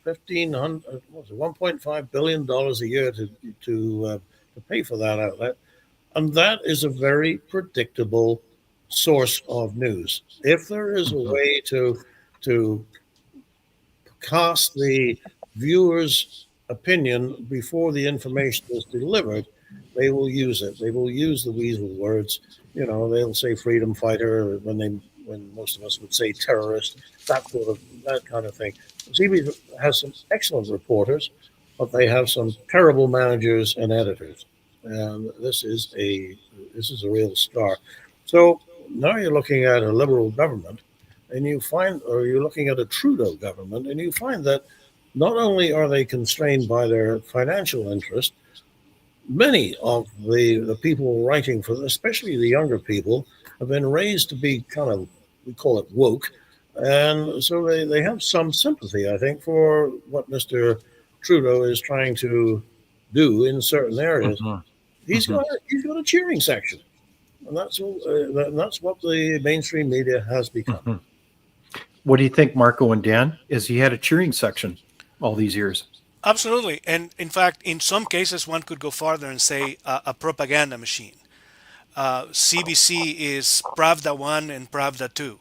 $1.5 billion a year to pay for that outlet, and that is a very predictable source of news. If there is a way to cast the viewer's opinion before the information is delivered, they will use it. They will use the weasel words. They'll say freedom fighter when most of us would say terrorist. That kind of thing. CBC has some excellent reporters, but they have some terrible managers and editors. And this is a real star. So now you're looking at a Liberal government, and you're looking at a Trudeau government, and you find that not only are they constrained by their financial interest, many of the people writing for, especially the younger people, have been raised to be kind of, we call it woke. And so they have some sympathy, I think, for what Mr. Trudeau is trying to do in certain areas. Mhm. He's Mhm. got a cheering section, and that's what the mainstream media has become. Mhm. What do you think, Marco and Dan? Is he had a cheering section all these years? Absolutely. And in fact, in some cases, one could go farther and say a propaganda machine. CBC is Pravda 1 and Pravda 2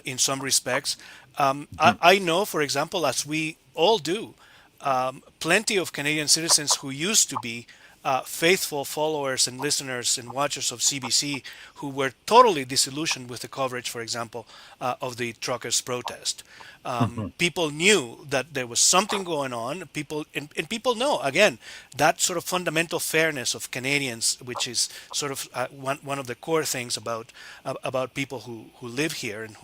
in some respects. I know, for example, as we all do, plenty of Canadian citizens who used to be faithful followers and listeners and watchers of CBC who were totally disillusioned with the coverage, for example, of the truckers' protest. Mhm. People knew that there was something going on. And people know, again, that sort of fundamental fairness of Canadians, which is sort of one of the core things about people who live here and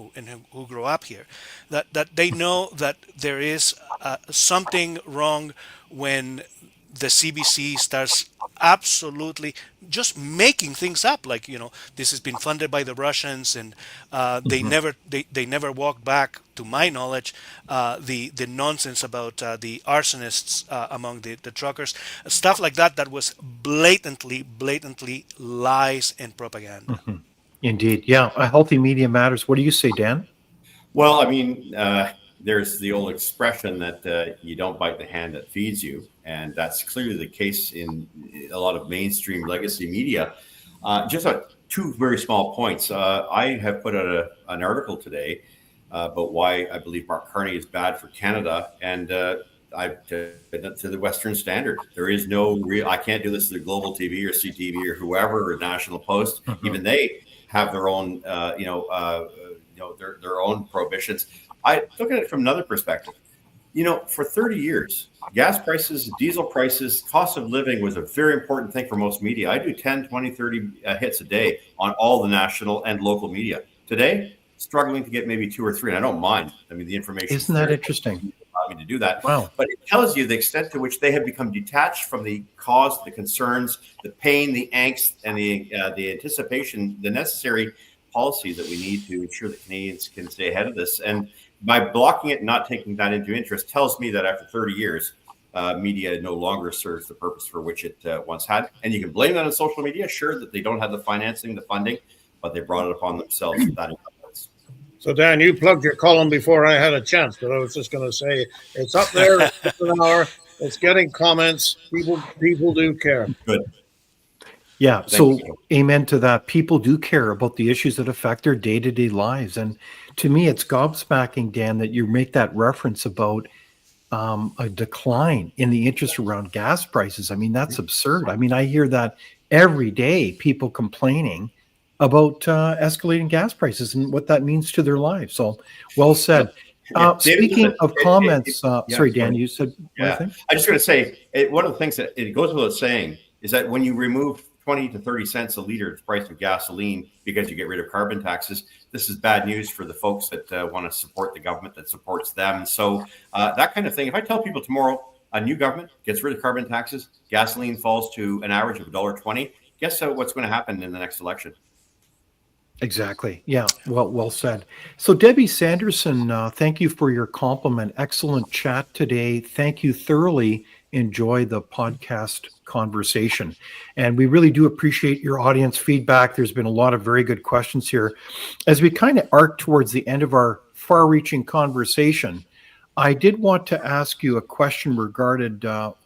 who grow up here, that they know that there is something wrong when the CBC starts absolutely just making things up. Like, this has been funded by the Russians, and Mhm. they never walked back, to my knowledge, the nonsense about the arsonists among the truckers, stuff like that was blatantly lies and propaganda. Mhm. Indeed. Yeah. A healthy media matters. What do you say, Dan? Well, I mean, there's the old expression that you don't bite the hand that feeds you, and that's clearly the case in a lot of mainstream legacy media. Two very small points. I have put out an article today about why I believe Mark Carney is bad for Canada, and I've to the Western Standard. There is no real. I can't do this to the Global TV or CTV or whoever or National Post. Mhm. Even they have their own, their own prohibitions. I look at it from another perspective. For 30 years, gas prices, diesel prices, cost of living was a very important thing for most media. I do 10, 20, 30 hits a day on all the national and local media. Today, struggling to get maybe two or three, and I don't mind. I mean, the information is Isn't that there. interesting? Allow me to do that. Wow. But it tells you the extent to which they have become detached from the cause, the concerns, the pain, the angst, and the anticipation, the necessary policies that we need to ensure that Canadians can stay ahead of this. And by blocking it and not taking that into interest tells me that after 30 years, media no longer serves the purpose for which it once had. And you can blame that on social media, sure, that they don't have the financing, the funding, but they brought it upon themselves. That incompetence. So, Dan, you plugged your column before I had a chance, but I was just going to say it's up there. It's an hour. It's getting comments. People do care. Good. Yeah. Thank So, you. amen to that. People do care about the issues that affect their day-to-day lives. And to me, it's gobsmacking, Dan, that you make that reference about a decline in the interest around gas prices. I mean, that's absurd. I mean, I hear that every day, people complaining about escalating gas prices and what that means to their lives. So, well said. Yeah, David, Speaking of comments, yeah, sorry, go Dan, ahead. you said one Yeah, thing? I just going to say one of the things that it goes without saying is that when you remove 20 to 30 cents a liter the price of gasoline because you get rid of carbon taxes, this is bad news for the folks that want to support the government that supports them. So that kind of thing. If I tell people tomorrow a new government gets rid of carbon taxes, gasoline falls to an average of $1.20, guess what's going to happen in the next election? Exactly. Yeah. Well said. So, Debbie Sanderson, thank you for your compliment. Excellent chat today. Thank you. Thoroughly enjoy the podcast conversation. And we really do appreciate your audience feedback. There's been a lot of very good questions here. As we kind of arc towards the end of our far reaching conversation, I did want to ask you a question regarding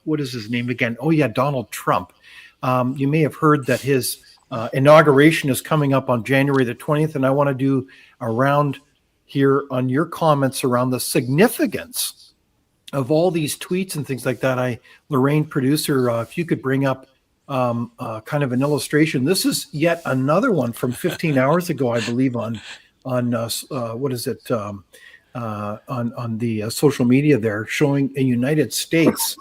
what is his name again? Oh, yeah, Donald Trump. You may have heard that his inauguration is coming up on January the 20th, and I want to do a round here on your comments around the significance of all these tweets and things like that. Lorraine, producer, if you could bring up kind of an illustration. This is yet another one from 15 hours ago, I believe, on what is it? On the social media there, showing a United States,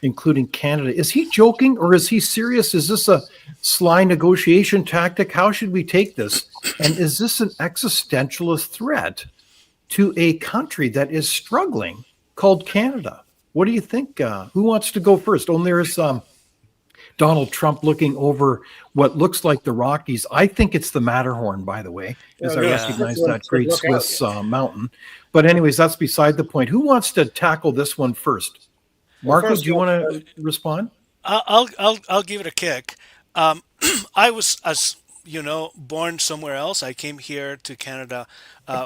including Canada. Is he joking or is he serious? Is this a sly negotiation tactic? How should we take this? And is this an existentialist threat to a country that is struggling called Canada? What do you think? Who wants to go first? Oh, there's Donald Trump looking over what looks like the Rockies. I think it's the Matterhorn, by the way, as I recognize that great Swiss mountain. But anyways, that's beside the point. Who wants to tackle this one first? Marco, do you want to respond? I'll give it a kick. I was, as you know, born somewhere else. I came here to Canada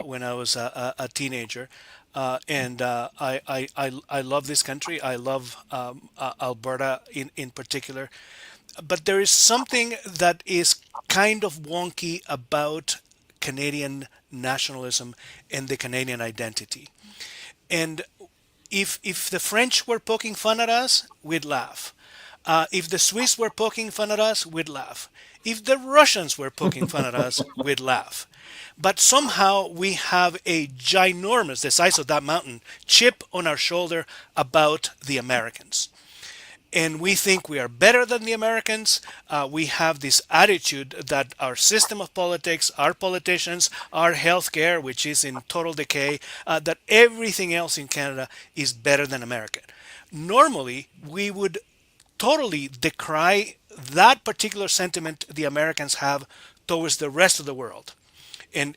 when I was a teenager, and I love this country. I love Alberta in particular. But there is something that is kind of wonky about Canadian nationalism and the Canadian identity. And if the French were poking fun at us, we'd laugh. If the Swiss were poking fun at us, we'd laugh. If the Russians were poking fun at us, we'd laugh. But somehow we have a ginormous, the size of that mountain, chip on our shoulder about the Americans. And we think we are better than the Americans. We have this attitude that our system of politics, our politicians, our healthcare, which is in total decay, that everything else in Canada is better than America. Normally, we would totally decry that particular sentiment the Americans have towards the rest of the world. And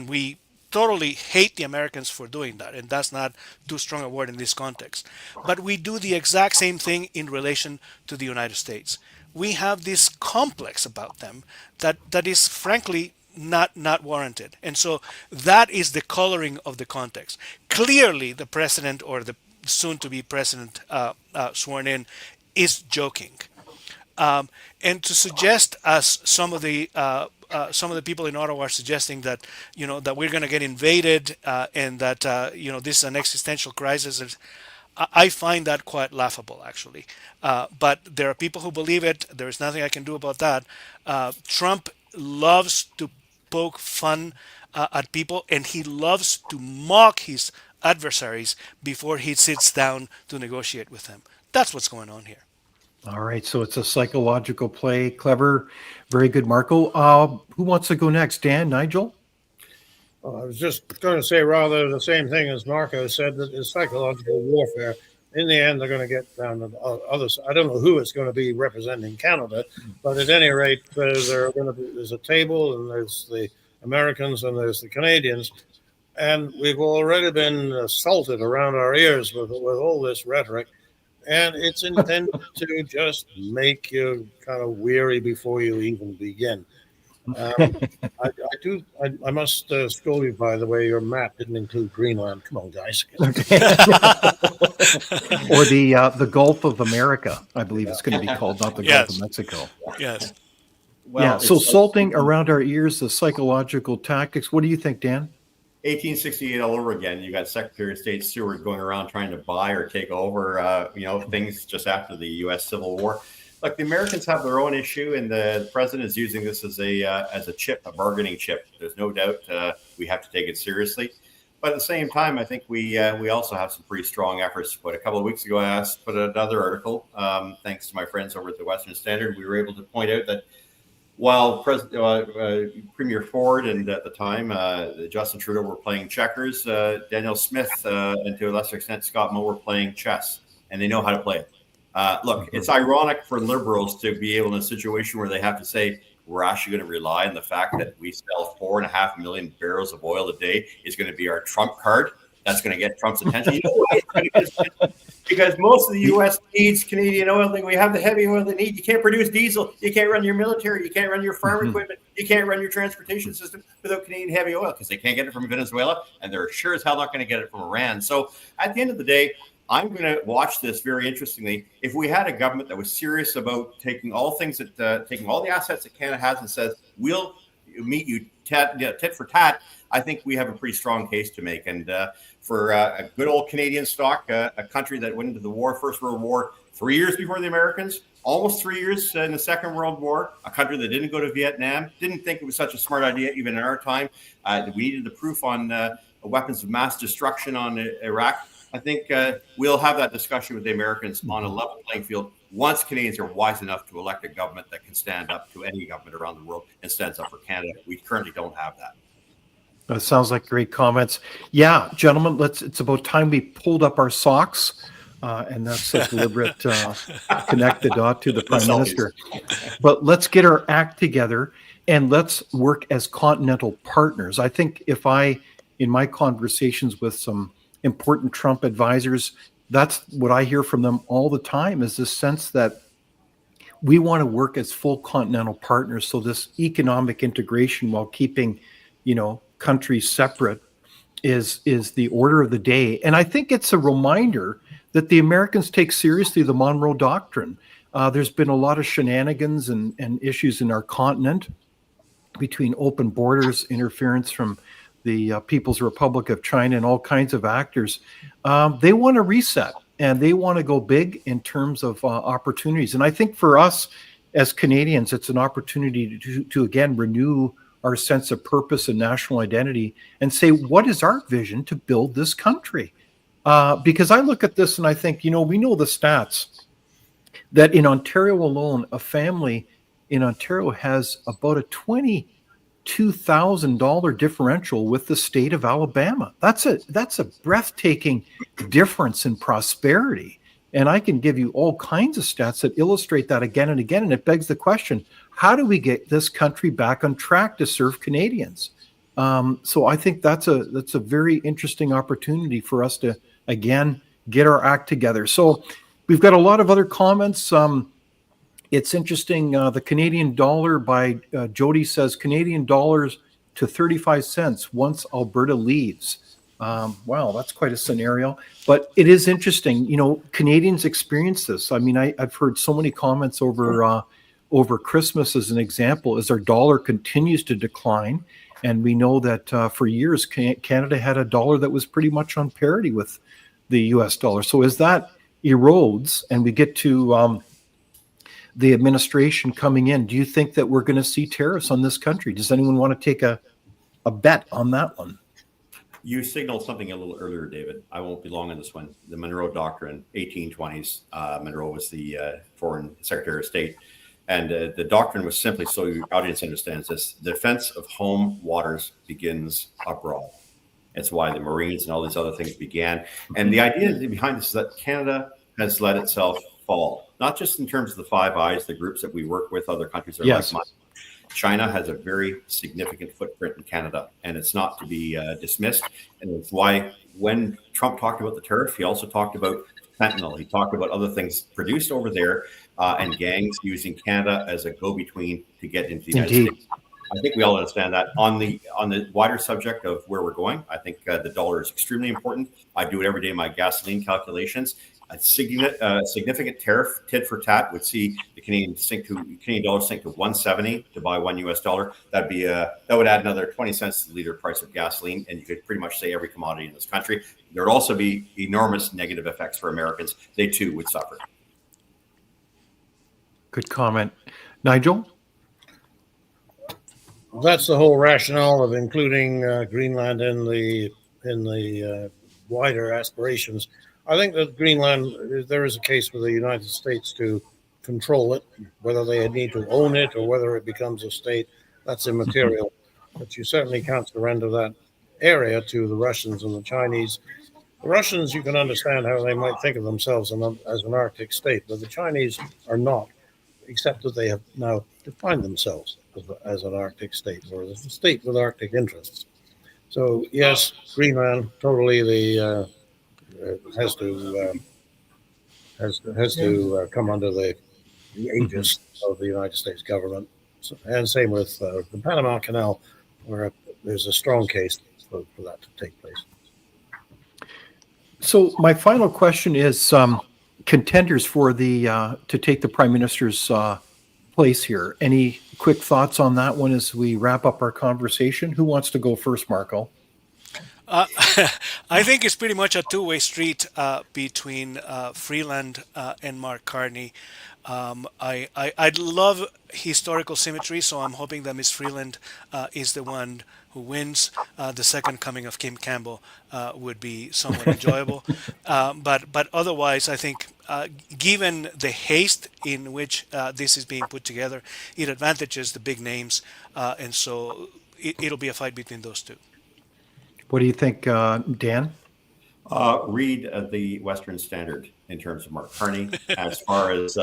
we totally hate the Americans for doing that, and that's not too strong a word in this context. But we do the exact same thing in relation to the United States. We have this complex about them that is frankly not warranted. And so that is the coloring of the context. Clearly, the president or the soon-to-be president sworn in is joking. And to suggest, as some of the people in Ottawa are suggesting, that that we're going to get invaded and that this is an existential crisis, I find that quite laughable, actually. But there are people who believe it. There is nothing I can do about that. Trump loves to poke fun at people, and he loves to mock his adversaries before he sits down to negotiate with them. That's what's going on here. All right, so it's a psychological play. Clever. Very good, Marco. Who wants to go next? Dan, Nigel? Well, I was just going to say rather the same thing as Marco said, that it's psychological warfare. In the end, they're going to get down to the other side. I don't know who it's going to be representing Canada, but at any rate, there's a table, and there's the Americans and there's the Canadians, and we've already been assaulted around our ears with all this rhetoric. And it's intended to just make you kind of weary before you even begin. I must scold you, by the way, your map didn't include Greenland. Come on, guys. Or the Gulf of America, I believe it's going to be called, not the Gulf of Mexico. Yes. Well, so salting around our ears, the psychological tactics. What do you think, Dan? 1868 all over again. You got Secretary of State Seward going around trying to buy or take over, things just after the U.S. Civil War. Look, the Americans have their own issue, and the president is using this as a chip, a bargaining chip. There's no doubt we have to take it seriously. But at the same time, I think we also have some pretty strong efforts. But a couple of weeks ago, I put another article, thanks to my friends over at the Western Standard, we were able to point out that while Premier Ford and at the time Justin Trudeau were playing checkers, Daniel Smith and to a lesser extent Scott Moe were playing chess, and they know how to play it. Look, it's ironic for Liberals to be able in a situation where they have to say we're actually going to rely on the fact that we sell 4.5 million barrels of oil a day is going to be our trump card. That's going to get Trump's attention. You know why? Because most of the U.S. needs Canadian oil. We have the heavy oil they need. You can't produce diesel. You can't run your military. You can't run your farm equipment. You can't run your transportation system without Canadian heavy oil because they can't get it from Venezuela, and they're sure as hell not going to get it from Iran. So at the end of the day, I'm going to watch this very interestingly. If we had a government that was serious about taking all the assets that Canada has and says, we'll meet you tit for tat, I think we have a pretty strong case to make. And for a good old Canadian stock, a country that went into the First World War 3 years before the Americans, almost 3 years in the Second World War, a country that didn't go to Vietnam, didn't think it was such a smart idea even in our time. We needed the proof on weapons of mass destruction on Iraq. I think we'll have that discussion with the Americans on a level playing field once Canadians are wise enough to elect a government that can stand up to any government around the world and stands up for Canada. We currently don't have that. That sounds like great comments. Yeah, gentlemen, it's about time we pulled up our socks. And that's a deliberate connect the dot to the The Prime selfies. Minister. But let's get our act together and let's work as continental partners. I think in my conversations with some important Trump advisors, that's what I hear from them all the time, is this sense that we want to work as full continental partners. So this economic integration while keeping, countries separate is the order of the day. And I think it's a reminder that the Americans take seriously the Monroe Doctrine. There's been a lot of shenanigans and issues in our continent between open borders, interference from the People's Republic of China, and all kinds of actors. They want to reset and they want to go big in terms of opportunities. And I think for us as Canadians, it's an opportunity to again renew our sense of purpose and national identity and say, what is our vision to build this country? Because I look at this and I think, we know the stats that in Ontario alone, a family in Ontario has about a $22,000 differential with the state of Alabama. That's a breathtaking difference in prosperity. And I can give you all kinds of stats that illustrate that again and again. And it begs the question, how do we get this country back on track to serve Canadians? So I think that's a very interesting opportunity for us to, again, get our act together. So we've got a lot of other comments. It's interesting. The Canadian dollar by Jody says Canadian dollars to 35 cents once Alberta leaves. Wow, that's quite a scenario. But it is interesting. Canadians experience this. I mean, I've heard so many comments over Christmas as an example, as our dollar continues to decline. And we know that for years, Canada had a dollar that was pretty much on parity with the US dollar. So as that erodes and we get to the administration coming in, do you think that we're going to see tariffs on this country? Does anyone want to take a bet on that one? You signaled something a little earlier, David. I won't be long on this one. The Monroe Doctrine, 1820s. Monroe was the Foreign Secretary of State. And the doctrine was simply, so your audience understands this, the defense of home waters begins abroad. It's why the Marines and all these other things began. And the idea behind this is that Canada has let itself fall, not just in terms of the Five Eyes, the groups that we work with, other countries are Yes. like mine. China has a very significant footprint in Canada, and it's not to be dismissed. And it's why when Trump talked about the tariff, he also talked about fentanyl. He talked about other things produced over there and gangs using Canada as a go-between to get into the United States. I think we all understand that. On the wider subject of where we're going, I think the dollar is extremely important. I do it every day in my gasoline calculations. A significant tariff, tit for tat, would see the Canadian dollar sink to 170 to buy $1 US. That would add another 20 cents to the liter price of gasoline, and you could pretty much say every commodity in this country. There would also be enormous negative effects for Americans. They too would suffer. Good comment, Nigel. That's the whole rationale of including Greenland in the wider aspirations. I think that Greenland, there is a case for the United States to control it, whether they need to own it or whether it becomes a state, that's immaterial. But you certainly can't surrender that area to the Russians and the Chinese. The Russians, you can understand how they might think of themselves as an Arctic state, but the Chinese are not, except that they have now defined themselves as an Arctic state, or as a state with Arctic interests. So yes, Greenland totally has to come under the aegis of the United States government, and same with the Panama Canal, where there's a strong case for that to take place. So my final question is contenders for to take the Prime Minister's place here. Any quick thoughts on that one as we wrap up our conversation? Who wants to go first, Marco? I think it's pretty much a two-way street between Freeland and Mark Carney. I'd love historical symmetry, so I'm hoping that Miss Freeland is the one who wins. The second coming of Kim Campbell would be somewhat enjoyable. But otherwise, I think given the haste in which this is being put together, it advantages the big names, and so it'll be a fight between those two. What do you think, Dan? Read the Western Standard. in terms of Mark Carney. As far as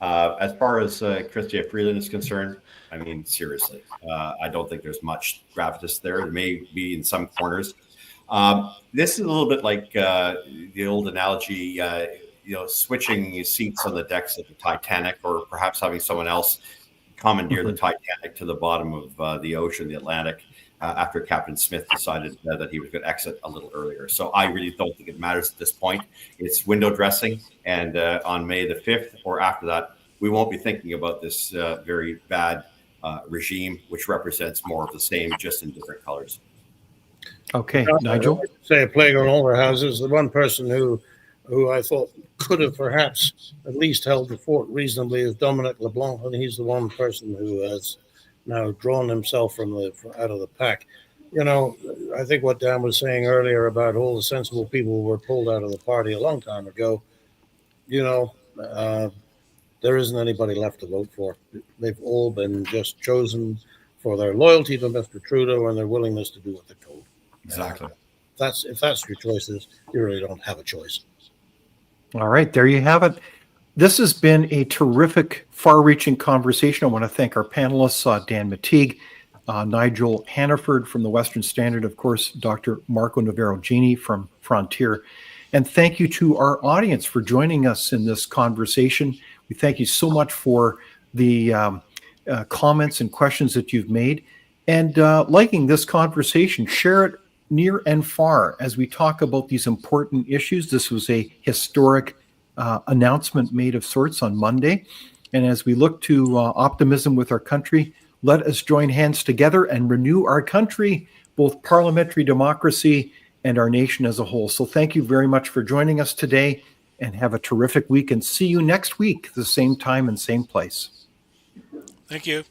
Chrystia Freeland is concerned, I mean, seriously, I don't think there's much gravitas there. There may be in some corners. This is a little bit like the old analogy, switching seats on the decks of the Titanic, or perhaps having someone else commandeer the Titanic to the bottom of the ocean, the Atlantic, after Captain Smith decided that he was going to exit a little earlier. So I really don't think it matters at this point. It's window dressing, and on May the 5th or after that, we won't be thinking about this very bad regime, which represents more of the same, just in different colors. Okay, Nigel? Say a plague on all our houses. The one person who I thought could have perhaps at least held the fort reasonably is Dominic LeBlanc, and he's the one person who has now drawn himself out of the pack. I think what Dan was saying earlier about all the sensible people who were pulled out of the party a long time ago, there isn't anybody left to vote for. They've all been just chosen for their loyalty to Mr. Trudeau and their willingness to do what they're told. Exactly. If that's your choices, you really don't have a choice. All right, there you have it. This has been a terrific, far-reaching conversation. I want to thank our panelists, Dan McTeague, Nigel Hannaford from the Western Standard, of course, Dr. Marco Navarro-Genie from Frontier. And thank you to our audience for joining us in this conversation. We thank you so much for the comments and questions that you've made. And liking this conversation, share it near and far as we talk about these important issues. This was a historic announcement made of sorts on Monday. And as we look to optimism with our country, let us join hands together and renew our country, both parliamentary democracy and our nation as a whole. So thank you very much for joining us today, and have a terrific week, and see you next week, the same time and same place. Thank you.